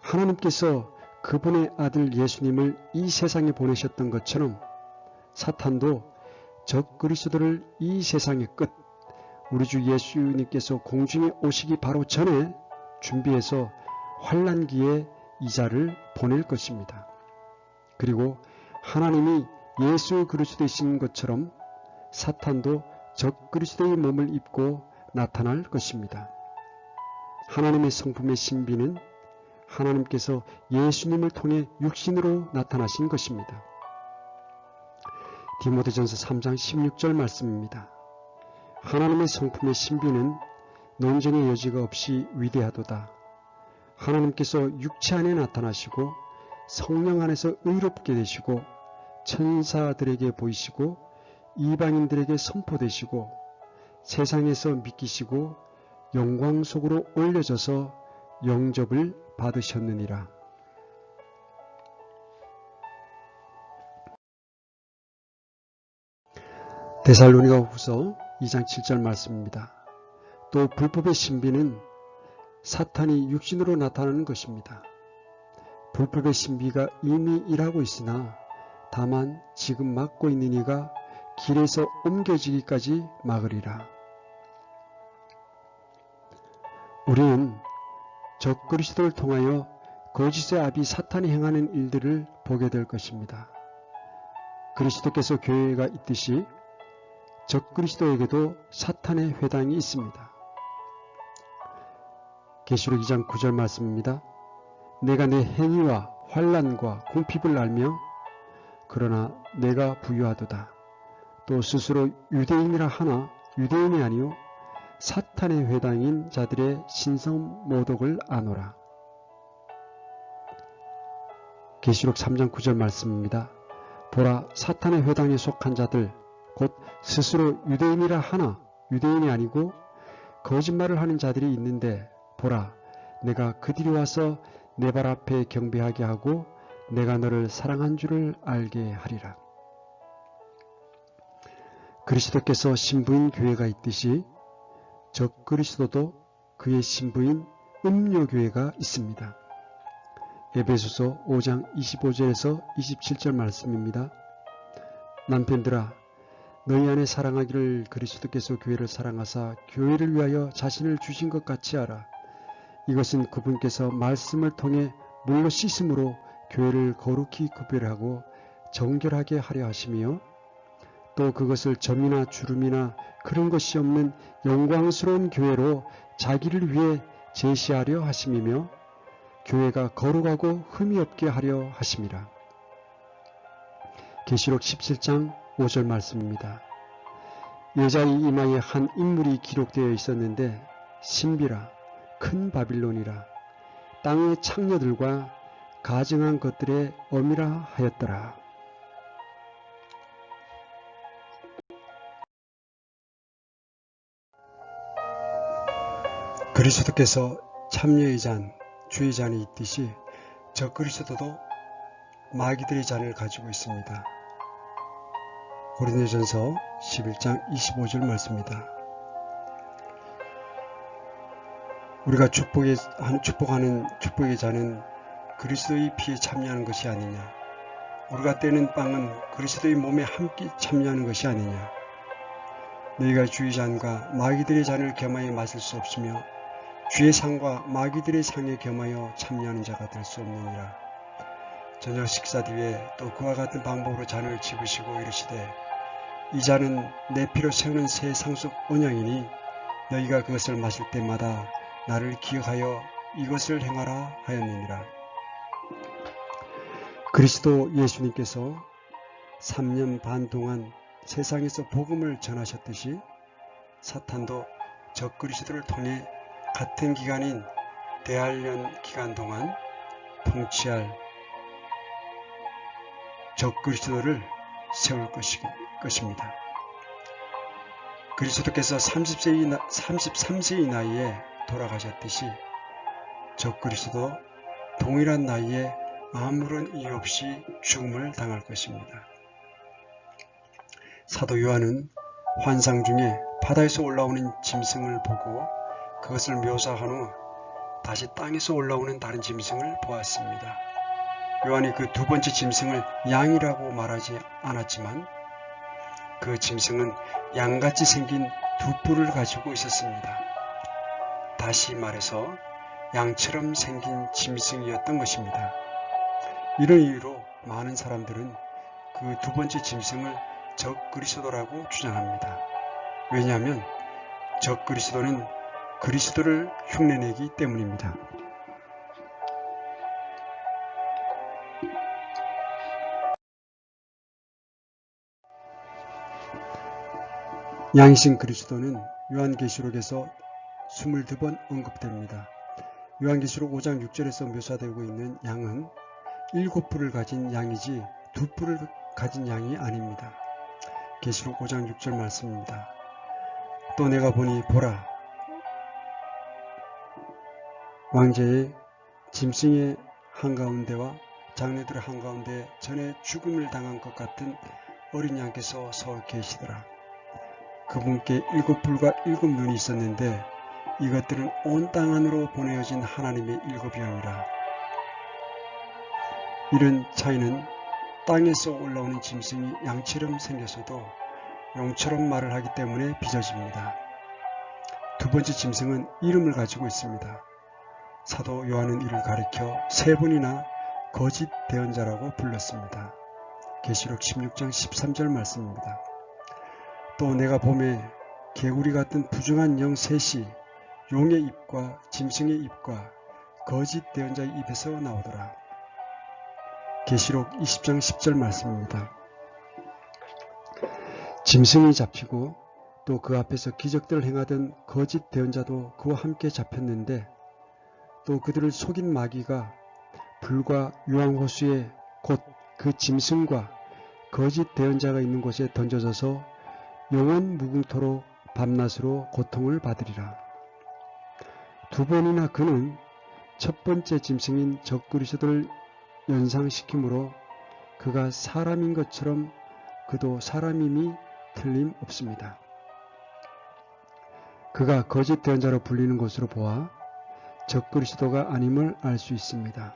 하나님께서 그분의 아들 예수님을 이 세상에 보내셨던 것처럼 사탄도 적 그리스도를 이 세상의 끝, 우리 주 예수님께서 공중에 오시기 바로 전에 준비해서 환난기에 이자를 보낼 것입니다. 그리고 하나님이 예수 그리스도이신 것처럼 사탄도 적 그리스도의 몸을 입고 나타날 것입니다. 하나님의 성품의 신비는 하나님께서 예수님을 통해 육신으로 나타나신 것입니다. 디모데전서 3장 16절 말씀입니다. 하나님의 성품의 신비는 논쟁의 여지가 없이 위대하도다. 하나님께서 육체 안에 나타나시고 성령 안에서 의롭게 되시고 천사들에게 보이시고 이방인들에게 선포되시고 세상에서 믿기시고 영광 속으로 올려져서 영접을 받으셨느니라. 데살로니가후서 2장 7절 말씀입니다. 또 불법의 신비는 사탄이 육신으로 나타나는 것입니다. 불법의 신비가 이미 일하고 있으나 다만 지금 막고 있는 이가 길에서 옮겨지기까지 막으리라. 우리는 적 그리스도를 통하여 거짓의 아비 사탄이 행하는 일들을 보게 될 것입니다. 그리스도께서 교회가 있듯이 적 그리스도에게도 사탄의 회당이 있습니다. 계시록 2장 9절 말씀입니다. 내가 내 행위와 환난과 궁핍을 알며 그러나 내가 부유하도다. 또 스스로 유대인이라 하나 유대인이 아니요 사탄의 회당인 자들의 신성 모독을 아노라. 계시록 3장 9절 말씀입니다. 보라, 사탄의 회당에 속한 자들 곧 스스로 유대인이라 하나 유대인이 아니고 거짓말을 하는 자들이 있는데 보라, 내가 그들이 와서 내 발 앞에 경배하게 하고 내가 너를 사랑한 줄을 알게 하리라. 그리스도께서 신부인 교회가 있듯이 적 그리스도도 그의 신부인 음료교회가 있습니다. 에베소서 5장 25절에서 27절 말씀입니다. 남편들아, 너희 안에 사랑하기를 그리스도께서 교회를 사랑하사 교회를 위하여 자신을 주신 것 같이 하라. 이것은 그분께서 말씀을 통해 물로 씻음으로 교회를 거룩히 구별하고 정결하게 하려 하시며 또 그것을 점이나 주름이나 그런 것이 없는 영광스러운 교회로 자기를 위해 제시하려 하심이며 교회가 거룩하고 흠이 없게 하려 하심이라. 계시록 17장 5절 말씀입니다. 여자의 이마에 한 인물이 기록되어 있었는데 신비라 큰 바빌론이라 땅의 창녀들과 가증한 것들의 어미라 하였더라. 그리스도께서 참여의 잔, 주의 잔이 있듯이 저 그리스도도 마귀들의 잔을 가지고 있습니다. 고린도전서 11장 25절 말씀입니다. 우리가 축복하는 축복의 잔은 그리스도의 피에 참여하는 것이 아니냐. 우리가 떼는 빵은 그리스도의 몸에 함께 참여하는 것이 아니냐. 너희가 주의 잔과 마귀들의 잔을 겸하여 마실 수 없으며 주의 상과 마귀들의 상에 겸하여 참여하는 자가 될 수 없느니라. 저녁 식사 뒤에 또 그와 같은 방법으로 잔을 집으시고 이르시되 이 잔은 내 피로 세우는 새 상속 언약이니 너희가 그것을 마실 때마다 나를 기억하여 이것을 행하라 하였느니라. 그리스도 예수님께서 3년 반 동안 세상에서 복음을 전하셨듯이 사탄도 적 그리스도를 통해 같은 기간인 대할년 기간 동안 통치할 적 그리스도를 세울 것입니다. 그리스도께서 33세의 나이에 돌아가셨듯이 적 그리스도 동일한 나이에 아무런 이유 없이 죽음을 당할 것입니다. 사도 요한은 환상 중에 바다에서 올라오는 짐승을 보고 그것을 묘사한 후 다시 땅에서 올라오는 다른 짐승을 보았습니다. 요한이 그 두 번째 짐승을 양이라고 말하지 않았지만 그 짐승은 양같이 생긴 두 뿔을 가지고 있었습니다. 다시 말해서 양처럼 생긴 짐승이었던 것입니다. 이런 이유로 많은 사람들은 그 두 번째 짐승을 적 그리스도라고 주장합니다. 왜냐하면 적 그리스도는 그리스도를 흉내내기 때문입니다. 양신 그리스도는 요한계시록에서 22번 언급됩니다. 요한계시록 5장 6절에서 묘사되고 있는 양은 7뿔을 가진 양이지 2뿔을 가진 양이 아닙니다. 계시록 5장 6절 말씀입니다. 또 내가 보니 보라 왕제의 짐승의 한가운데와 장내들의 한가운데 전에 죽음을 당한 것 같은 어린 양께서 서 계시더라. 그분께 7뿔과 7눈이 있었는데 이것들은 온 땅 안으로 보내어진 하나님의 7영이라. 이런 차이는 땅에서 올라오는 짐승이 양처럼 생겼어도 용처럼 말을 하기 때문에 빚어집니다. 두 번째 짐승은 이름을 가지고 있습니다. 사도 요한은 이를 가리켜 3번이나 거짓 대언자라고 불렀습니다. 계시록 16장 13절 말씀입니다. 또 내가 봄에 개구리 같은 부정한 영 셋이 용의 입과 짐승의 입과 거짓 대언자의 입에서 나오더라. 계시록 20장 10절 말씀입니다. 짐승이 잡히고 또 그 앞에서 기적들을 행하던 거짓 대언자도 그와 함께 잡혔는데 또 그들을 속인 마귀가 불과 유황호수에 곧 그 짐승과 거짓 대언자가 있는 곳에 던져져서 영원 무궁토록 밤낮으로 고통을 받으리라. 2번이나 그는 첫 번째 짐승인 적 그리스도를 연상시키므로 그가 사람인 것처럼 그도 사람임이 틀림없습니다. 그가 거짓 대언자로 불리는 것으로 보아 적 그리스도가 아님을 알 수 있습니다.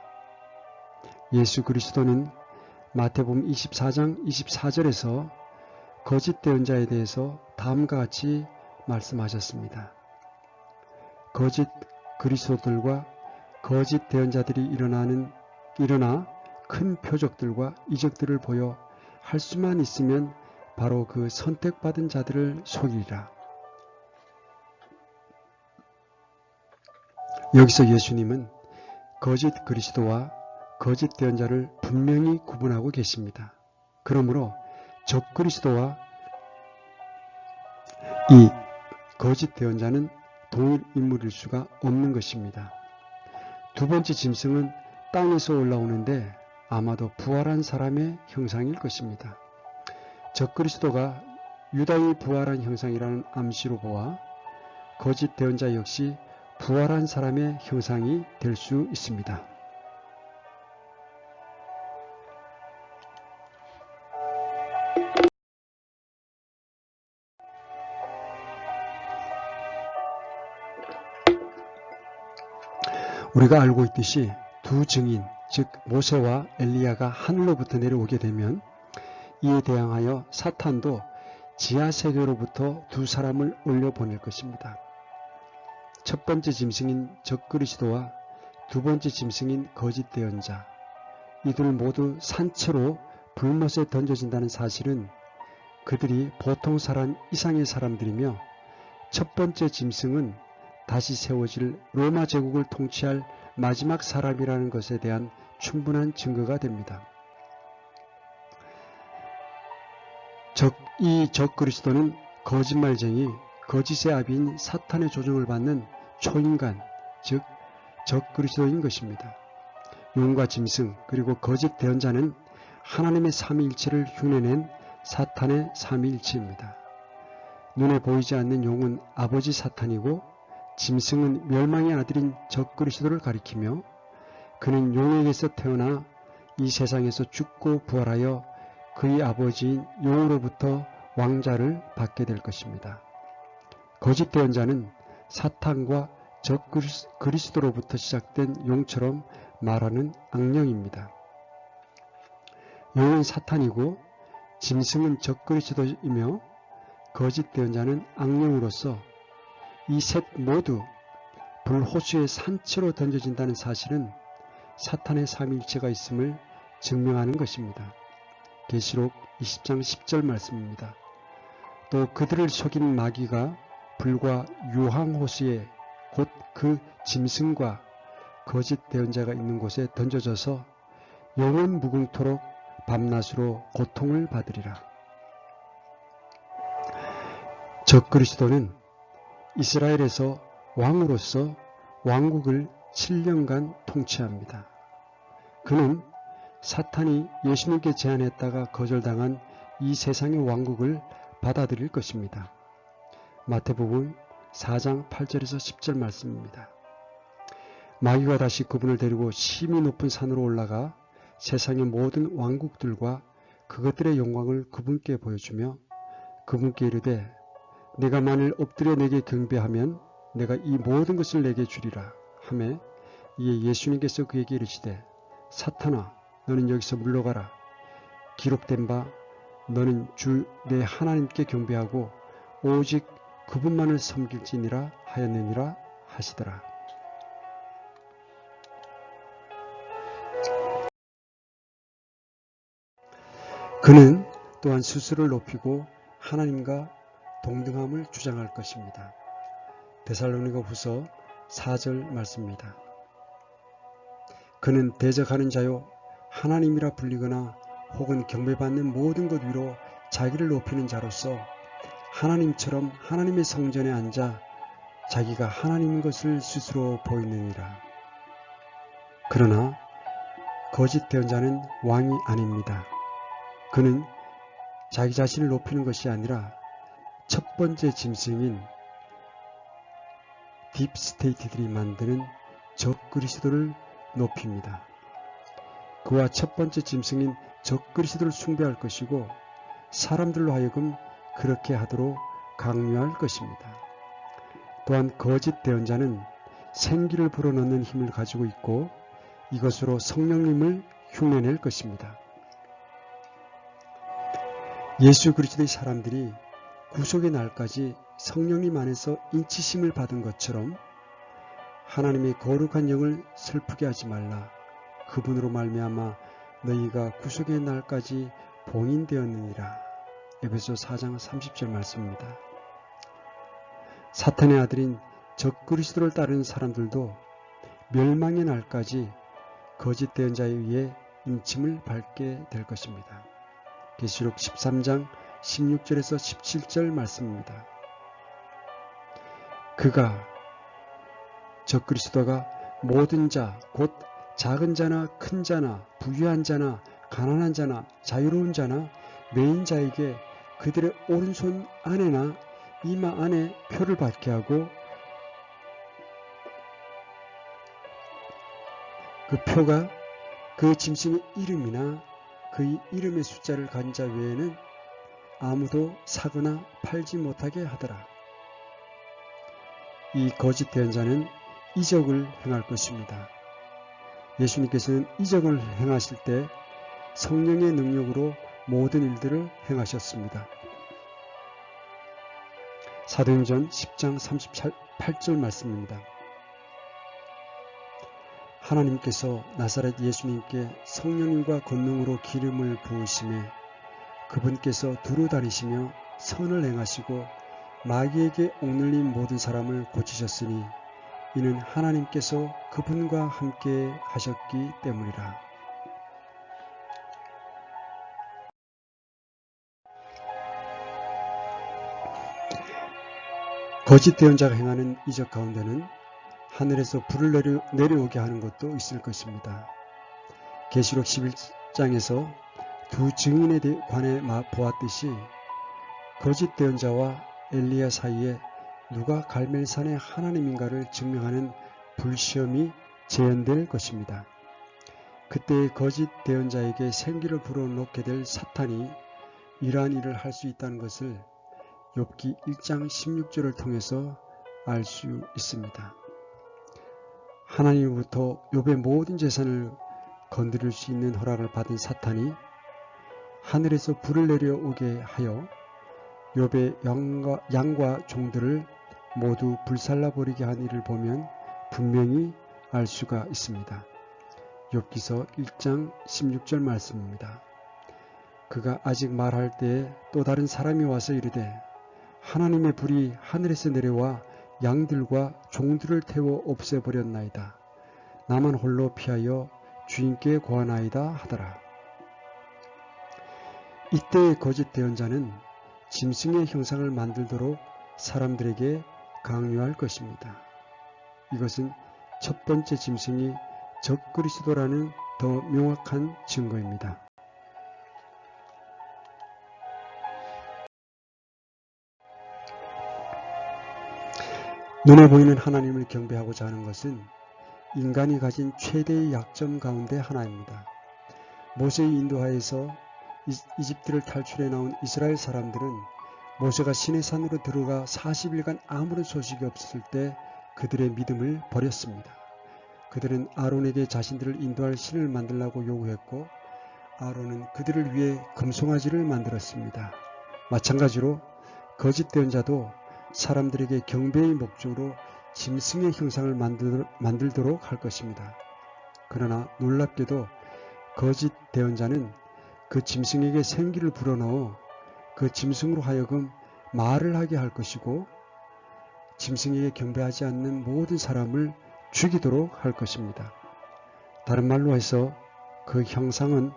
예수 그리스도는 마태복음 24장 24절에서 거짓 대언자에 대해서 다음과 같이 말씀하셨습니다. 거짓 그리스도들과 거짓 대언자들이 일어나 큰 표적들과 이적들을 보여 할 수만 있으면 바로 그 선택받은 자들을 속이리라. 여기서 예수님은 거짓 그리스도와 거짓 대언자를 분명히 구분하고 계십니다. 그러므로 적그리스도와 이 거짓 대언자는 동일 인물일 수가 없는 것입니다. 두 번째 짐승은 땅에서 올라오는데 아마도 부활한 사람의 형상일 것입니다. 적그리스도가 유다의 부활한 형상이라는 암시로 보아 거짓 대언자 역시 부활한 사람의 형상이 될 수 있습니다. 우리가 알고 있듯이 두 증인, 즉 모세와 엘리야가 하늘로부터 내려오게 되면 이에 대항하여 사탄도 지하세계로부터 두 사람을 올려보낼 것입니다. 첫 번째 짐승인 적그리스도와 두 번째 짐승인 거짓 대언자, 이들 모두 산채로 불못에 던져진다는 사실은 그들이 보통 사람 이상의 사람들이며 첫 번째 짐승은 다시 세워질 로마 제국을 통치할 마지막 사람이라는 것에 대한 충분한 증거가 됩니다. 이 적그리스도는 거짓말쟁이, 거짓의 아비인 사탄의 조종을 받는 초인간, 즉 적그리스도인 것입니다. 용과 짐승 그리고 거짓 대언자는 하나님의 삼위일체를 흉내낸 사탄의 삼위일체입니다. 눈에 보이지 않는 용은 아버지 사탄이고 짐승은 멸망의 아들인 적그리스도를 가리키며 그는 용에게서 태어나 이 세상에서 죽고 부활하여 그의 아버지인 용으로부터 왕자를 받게 될 것입니다. 거짓 대언자는 사탄과 적그리스도로부터 시작된 용처럼 말하는 악령입니다. 용은 사탄이고 짐승은 적그리스도이며 거짓 대언자는 악령으로서 이 셋 모두 불호수의 산채로 던져진다는 사실은 사탄의 삼위일체가 있음을 증명하는 것입니다. 계시록 20장 10절 말씀입니다. 또 그들을 속인 마귀가 불과 유황호수에 곧 그 짐승과 거짓 대언자가 있는 곳에 던져져서 영원 무궁토록 밤낮으로 고통을 받으리라. 적그리스도는 이스라엘에서 왕으로서 왕국을 7년간 통치합니다. 그는 사탄이 예수님께 제안했다가 거절당한 이 세상의 왕국을 받아들일 것입니다. 마태복음 4장 8절에서 10절 말씀입니다. 마귀가 다시 그분을 데리고 심히 높은 산으로 올라가 세상의 모든 왕국들과 그것들의 영광을 그분께 보여주며 그분께 이르되 내가 만일 엎드려 내게 경배하면 내가 이 모든 것을 내게 주리라 하매 이에 예수님께서 그에게 이르시되 사탄아 너는 여기서 물러가라. 기록된 바 너는 주 내 하나님께 경배하고 오직 그분만을 섬길지니라 하였느니라 하시더라. 그는 또한 스스로를 높이고 하나님과 동등함을 주장할 것입니다. 데살로니가후서 4절 말씀입니다. 그는 대적하는 자요 하나님이라 불리거나 혹은 경배받는 모든 것 위로 자기를 높이는 자로서 하나님처럼 하나님의 성전에 앉아 자기가 하나님인 것을 스스로 보이느니라. 그러나 거짓 대언자는 왕이 아닙니다. 그는 자기 자신을 높이는 것이 아니라 첫 번째 짐승인 딥스테이트들이 만드는 적그리스도를 높입니다. 그와 첫 번째 짐승인 적그리스도를 숭배할 것이고 사람들로 하여금 그렇게 하도록 강요할 것입니다. 또한 거짓 대언자는 생기를 불어넣는 힘을 가지고 있고 이것으로 성령님을 흉내낼 것입니다. 예수 그리스도의 사람들이 구속의 날까지 성령님 안에서 인치심을 받은 것처럼 하나님의 거룩한 영을 슬프게 하지 말라. 그분으로 말미암아 너희가 구속의 날까지 봉인되었느니라. 에베소 4장 30절 말씀입니다. 사탄의 아들인 적그리스도를 따르는 사람들도 멸망의 날까지 거짓 대언자에 의해 인침을 밟게 될 것입니다. 계시록 13장 16절에서 17절 말씀입니다. 적그리스도가 모든 자, 곧 작은 자나 큰 자나 부유한 자나 가난한 자나 자유로운 자나 매인 자에게 그들의 오른손 안에나 이마 안에 표를 받게 하고 그 표가 그 짐승의 이름이나 그의 이름의 숫자를 가진 자 외에는 아무도 사거나 팔지 못하게 하더라. 이 거짓 대언자는 이적을 행할 것입니다. 예수님께서는 이적을 행하실 때 성령의 능력으로 모든 일들을 행하셨습니다. 사도행전 10장 38절 말씀입니다. 하나님께서 나사렛 예수님께 성령님과 권능으로 기름을 부으심에 그분께서 두루 다니시며 선을 행하시고 마귀에게 옥눌린 모든 사람을 고치셨으니 이는 하나님께서 그분과 함께 하셨기 때문이라. 거짓 대언자가 행하는 이적 가운데는 하늘에서 불을 내려오게 하는 것도 있을 것입니다. 계시록 11장에서 두 증인에 관해 보았듯이 거짓 대언자와 엘리야 사이에 누가 갈멜산의 하나님인가를 증명하는 불시험이 재현될 것입니다. 그때 거짓 대언자에게 생기를 불어넣게 될 사탄이 이러한 일을 할 수 있다는 것을 욥기 1장 16절을 통해서 알 수 있습니다. 하나님으로부터 욥의 모든 재산을 건드릴 수 있는 허락을 받은 사탄이 하늘에서 불을 내려오게 하여 욥의 양과 종들을 모두 불살라버리게 한 일을 보면 분명히 알 수가 있습니다. 욥기서 1장 16절 말씀입니다. 그가 아직 말할 때에 또 다른 사람이 와서 이르되 하나님의 불이 하늘에서 내려와 양들과 종들을 태워 없애버렸나이다. 나만 홀로 피하여 주인께 고하나이다 하더라. 이때의 거짓 대언자는 짐승의 형상을 만들도록 사람들에게 강요할 것입니다. 이것은 첫 번째 짐승이 적그리스도라는 더 명확한 증거입니다. 눈에 보이는 하나님을 경배하고자 하는 것은 인간이 가진 최대의 약점 가운데 하나입니다. 모세의 인도하에서 이집트를 탈출해 나온 이스라엘 사람들은 모세가 시내산으로 들어가 40일간 아무런 소식이 없었을 때 그들의 믿음을 버렸습니다. 그들은 아론에게 자신들을 인도할 신을 만들라고 요구했고 아론은 그들을 위해 금송아지를 만들었습니다. 마찬가지로 거짓 대언자도 사람들에게 경배의 목적으로 짐승의 형상을 만들도록 할 것입니다. 그러나 놀랍게도 거짓 대언자는 그 짐승에게 생기를 불어넣어 그 짐승으로 하여금 말을 하게 할 것이고 짐승에게 경배하지 않는 모든 사람을 죽이도록 할 것입니다. 다른 말로 해서 그 형상은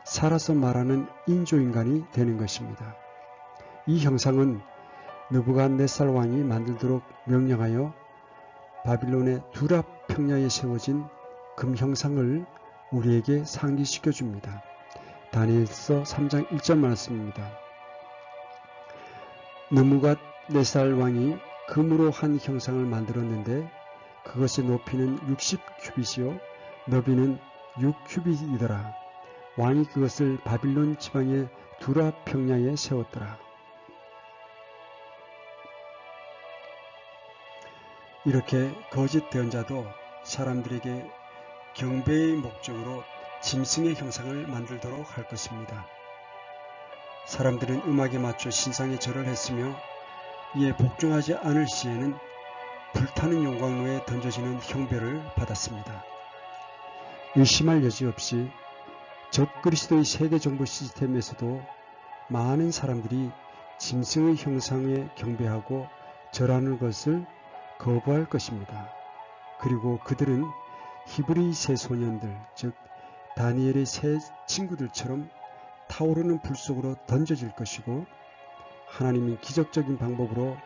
살아서 말하는 인조인간이 되는 것입니다. 이 형상은 느부갓네살 왕이 만들도록 명령하여 바빌론의 두랍 평야에 세워진 금 형상을 우리에게 상기시켜 줍니다. 다니엘서 3장 1절 말씀입니다. 느부갓네살 왕이 금으로 한 형상을 만들었는데 그것의 높이는 60큐빗이요 너비는 6큐빗이더라. 왕이 그것을 바빌론 지방의 두랍 평야에 세웠더라. 이렇게 거짓 대언자도 사람들에게 경배의 목적으로 짐승의 형상을 만들도록 할 것입니다. 사람들은 음악에 맞춰 신상에 절을 했으며 이에 복종하지 않을 시에는 불타는 용광로에 던져지는 형벌을 받았습니다. 의심할 여지 없이 적그리스도의 세계정부 시스템에서도 많은 사람들이 짐승의 형상에 경배하고 절하는 것을 거부할 것입니다. 그리고 그들은 히브리 새 소년들, 즉 다니엘의 새 친구들처럼 타오르는 불 속으로 던져질 것이고, 하나님은 기적적인 방법으로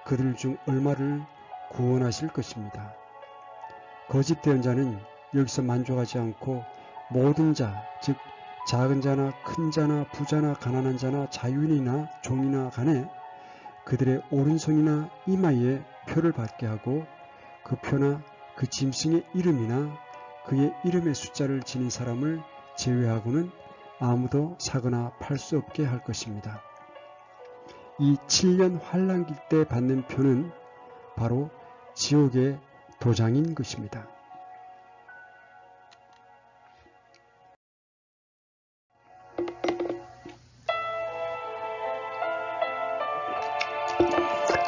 그들 중 얼마를 구원하실 것입니다. 거짓 대언자는 여기서 만족하지 않고 모든 자, 즉 작은 자나 큰 자나 부자나 가난한 자나 자유인이나 종이나 간에 그들의 오른손이나 이마에 표를 받게 하고, 그 표나 그 짐승의 이름이나 그의 이름의 숫자를 지닌 사람을 제외하고는 아무도 사거나 팔 수 없게 할 것입니다. 이 7년 환란기 때 받는 표는 바로 지옥의 도장인 것입니다.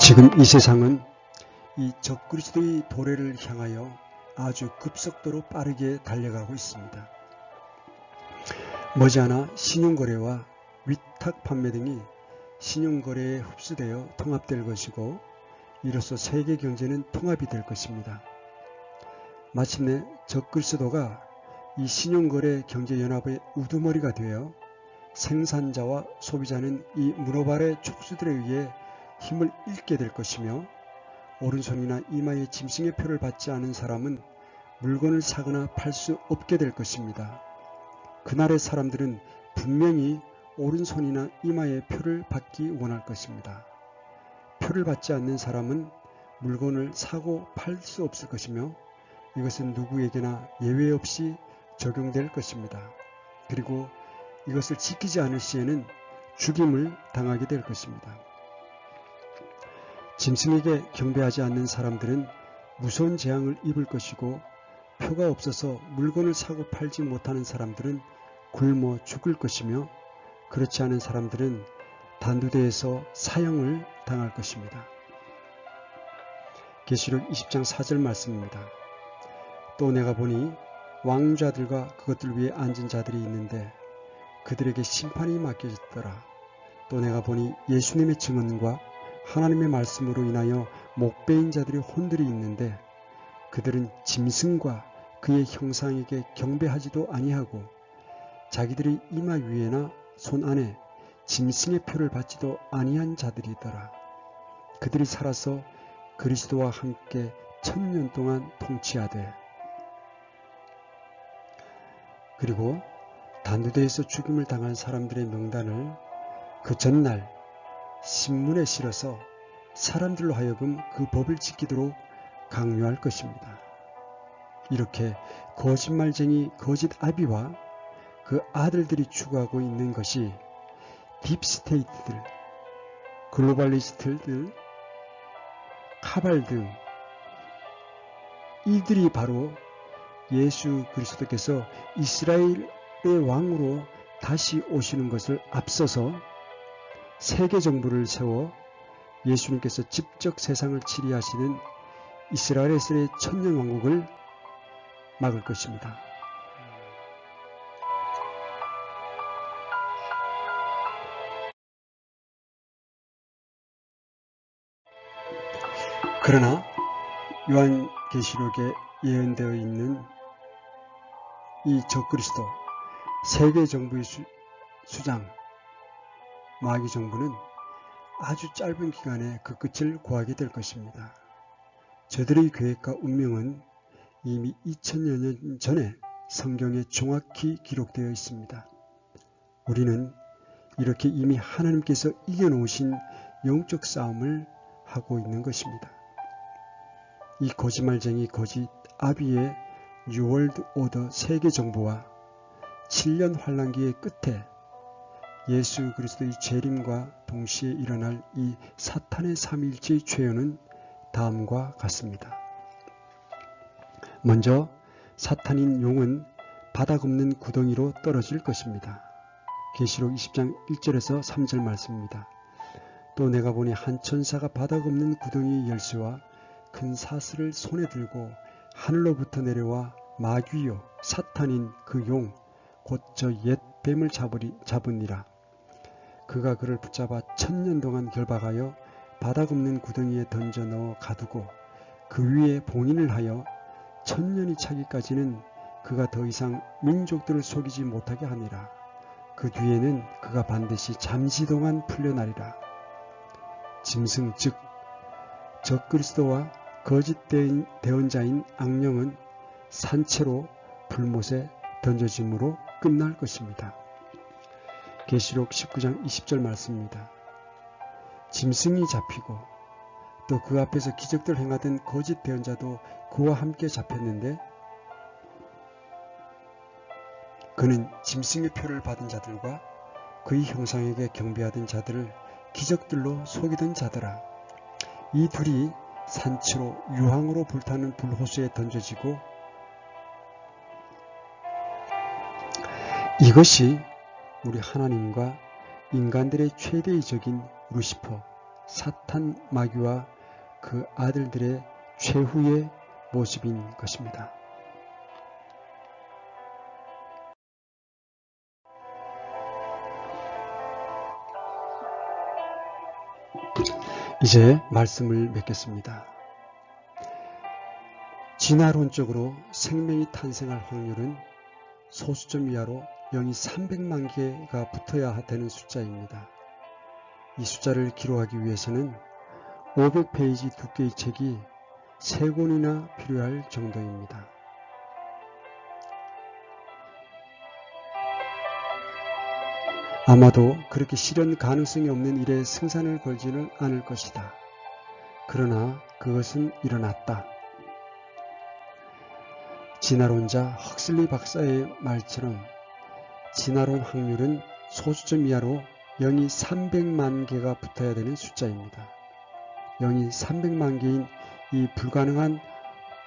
지금 이 세상은 이 적그리스도의 도래를 향하여 아주 급속도로 빠르게 달려가고 있습니다. 머지않아 신용거래와 위탁 판매 등이 신용거래에 흡수되어 통합될 것이고, 이로써 세계 경제는 통합이 될 것입니다. 마침내 적그리스도가 이 신용거래 경제연합의 우두머리가 되어 생산자와 소비자는 이 문어발의 촉수들에 의해 힘을 잃게 될 것이며, 오른손이나 이마에 짐승의 표를 받지 않은 사람은 물건을 사거나 팔 수 없게 될 것입니다. 그날의 사람들은 분명히 오른손이나 이마에 표를 받기 원할 것입니다. 표를 받지 않는 사람은 물건을 사고 팔 수 없을 것이며, 이것은 누구에게나 예외 없이 적용될 것입니다. 그리고 이것을 지키지 않을 시에는 죽임을 당하게 될 것입니다. 짐승에게 경배하지 않는 사람들은 무서운 재앙을 입을 것이고, 표가 없어서 물건을 사고 팔지 못하는 사람들은 굶어 죽을 것이며, 그렇지 않은 사람들은 단두대에서 사형을 당할 것입니다. 계시록 20장 4절 말씀입니다. 또 내가 보니 왕좌들과 그것들 위에 앉은 자들이 있는데 그들에게 심판이 맡겨졌더라. 또 내가 보니 예수님의 증언과 하나님의 말씀으로 인하여 목배인 자들의 혼들이 있는데 그들은 짐승과 그의 형상에게 경배하지도 아니하고 자기들의 이마 위에나 손 안에 짐승의 표를 받지도 아니한 자들이더라. 그들이 살아서 그리스도와 함께 1000년 동안 통치하되, 그리고 단두대에서 죽임을 당한 사람들의 명단을 그 전날 신문에 실어서 사람들로 하여금 그 법을 지키도록 강요할 것입니다. 이렇게 거짓말쟁이 거짓 아비와 그 아들들이 추구하고 있는 것이 딥스테이트들, 글로벌리스트들, 카발 등, 이들이 바로 예수 그리스도께서 이스라엘의 왕으로 다시 오시는 것을 앞서서 세계 정부를 세워 예수님께서 직접 세상을 치리하시는 이스라엘에서의 천년왕국을 막을 것입니다. 그러나 요한계시록에 예언되어 있는 이 적그리스도 세계 정부의 수장 마귀 정부는 아주 짧은 기간에 그 끝을 고하게 될 것입니다. 저들의 계획과 운명은 이미 2000여 년 전에 성경에 정확히 기록되어 있습니다. 우리는 이렇게 이미 하나님께서 이겨놓으신 영적 싸움을 하고 있는 것입니다. 이 거짓말쟁이 거짓 아비의 뉴월드 오더 세계 정부와 7년 환란기의 끝에 예수 그리스도의 재림과 동시에 일어날 이 사탄의 삼위일체의 최후는 다음과 같습니다. 먼저 사탄인 용은 바닥 없는 구덩이로 떨어질 것입니다. 계시록 20장 1절에서 3절 말씀입니다. 또 내가 보니 한 천사가 바닥 없는 구덩이의 열쇠와 큰 사슬을 손에 들고 하늘로부터 내려와 마귀요 사탄인 그 용 곧 저 옛 뱀을 잡으니라. 그가 그를 붙잡아 1000년 동안 결박하여 바닥 없는 구덩이에 던져 넣어 가두고 그 위에 봉인을 하여 1000년이 차기까지는 그가 더 이상 민족들을 속이지 못하게 하니라. 그 뒤에는 그가 반드시 잠시 동안 풀려나리라. 짐승 즉 적그리스도와 거짓 대언자인 악령은 산채로 불못에 던져짐으로 끝날 것입니다. 계시록 19장 20절 말씀입니다. 짐승이 잡히고 또 그 앞에서 기적들 행하던 거짓 대언자도 그와 함께 잡혔는데 그는 짐승의 표를 받은 자들과 그의 형상에게 경배하던 자들을 기적들로 속이던 자더라. 이 둘이 산채로 유황으로 불타는 불호수에 던져지고 이것이 우리 하나님과 인간들의 최대의 적인 루시퍼, 사탄 마귀와 그 아들들의 최후의 모습인 것입니다. 이제 말씀을 맺겠습니다. 진화론적으로 생명이 탄생할 확률은 소수점 이하로 0이 300만 개가 붙어야 되는 숫자입니다. 이 숫자를 기록하기 위해서는 500페이지 두께의 책이 3권이나 필요할 정도입니다. 아마도 그렇게 실현 가능성이 없는 일에 승산을 걸지는 않을 것이다. 그러나 그것은 일어났다. 진화론자 헉슬리 박사의 말처럼 진화론 확률은 소수점 이하로 0이 300만 개가 붙어야 되는 숫자입니다. 0이 300만 개인 이 불가능한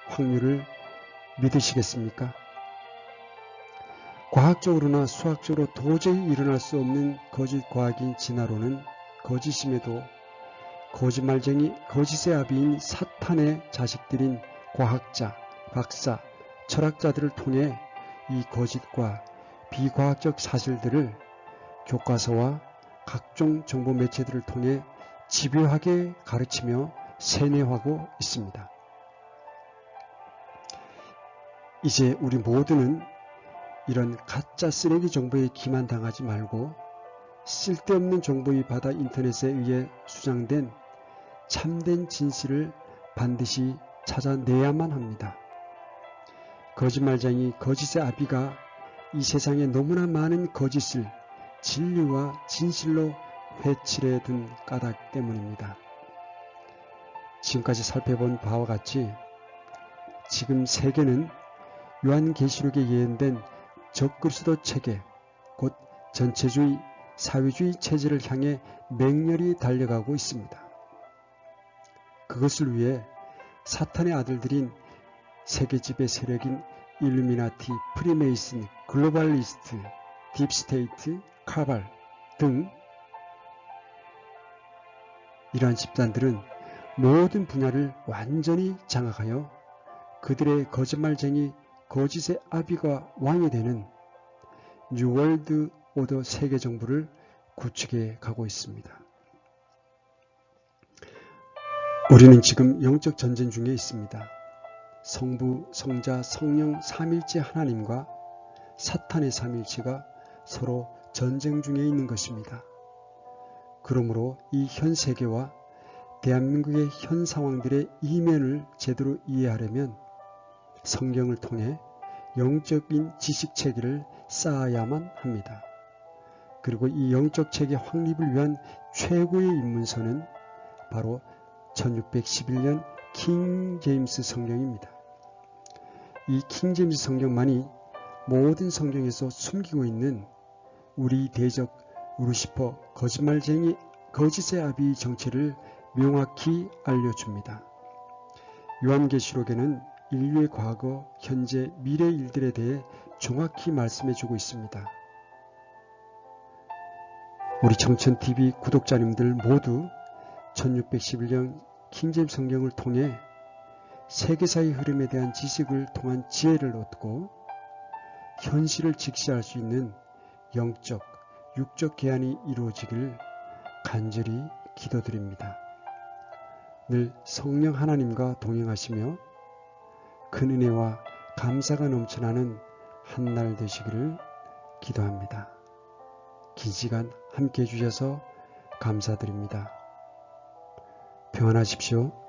확률을 믿으시겠습니까? 과학적으로나 수학적으로 도저히 일어날 수 없는 거짓 과학인 진화론은 거짓임에도 거짓말쟁이 거짓의 아비인 사탄의 자식들인 과학자, 박사, 철학자들을 통해 이 거짓과 비과학적 사실들을 교과서와 각종 정보 매체들을 통해 집요하게 가르치며 세뇌하고 있습니다. 이제 우리 모두는 이런 가짜 쓰레기 정보에 기만당하지 말고 쓸데없는 정보의 바다 인터넷에 의해 수장된 참된 진실을 반드시 찾아내야만 합니다. 거짓말쟁이 거짓의 아비가 이 세상에 너무나 많은 거짓을 진리와 진실로 회칠해 둔 까닭 때문입니다. 지금까지 살펴본 바와 같이 지금 세계는 요한계시록에 예언된 적그리스도 체계, 곧 전체주의, 사회주의 체제를 향해 맹렬히 달려가고 있습니다. 그것을 위해 사탄의 아들들인 세계지배 세력인 일루미나티, 프리메이슨, 글로벌리스트, 딥스테이트, 카발 등 이러한 집단들은 모든 분야를 완전히 장악하여 그들의 거짓말쟁이 거짓의 아비가 왕이 되는 뉴월드 오더 세계 정부를 구축해 가고 있습니다. 우리는 지금 영적 전쟁 중에 있습니다. 성부, 성자, 성령 삼일체 하나님과 사탄의 삼일체가 서로 전쟁 중에 있는 것입니다. 그러므로 이 현 세계와 대한민국의 현 상황들의 이면을 제대로 이해하려면 성경을 통해 영적인 지식체계를 쌓아야만 합니다. 그리고 이 영적 체계 확립을 위한 최고의 입문서는 바로 1611년 킹 제임스 성경입니다. 이 킹 제임스 성경만이 모든 성경에서 숨기고 있는 우리 대적 루시퍼 거짓말쟁이 거짓의 아비의 정체를 명확히 알려줍니다. 요한계시록에는 인류의 과거, 현재, 미래 일들에 대해 정확히 말씀해주고 있습니다. 우리 정천TV 구독자님들 모두 1611년 킹제임스 성경을 통해 세계사의 흐름에 대한 지식을 통한 지혜를 얻고 현실을 직시할 수 있는 영적, 육적 계한이 이루어지길 간절히 기도드립니다. 늘 성령 하나님과 동행하시며 큰 은혜와 감사가 넘쳐나는 한 날 되시기를 기도합니다. 긴 시간 함께 해주셔서 감사드립니다. 평안하십시오.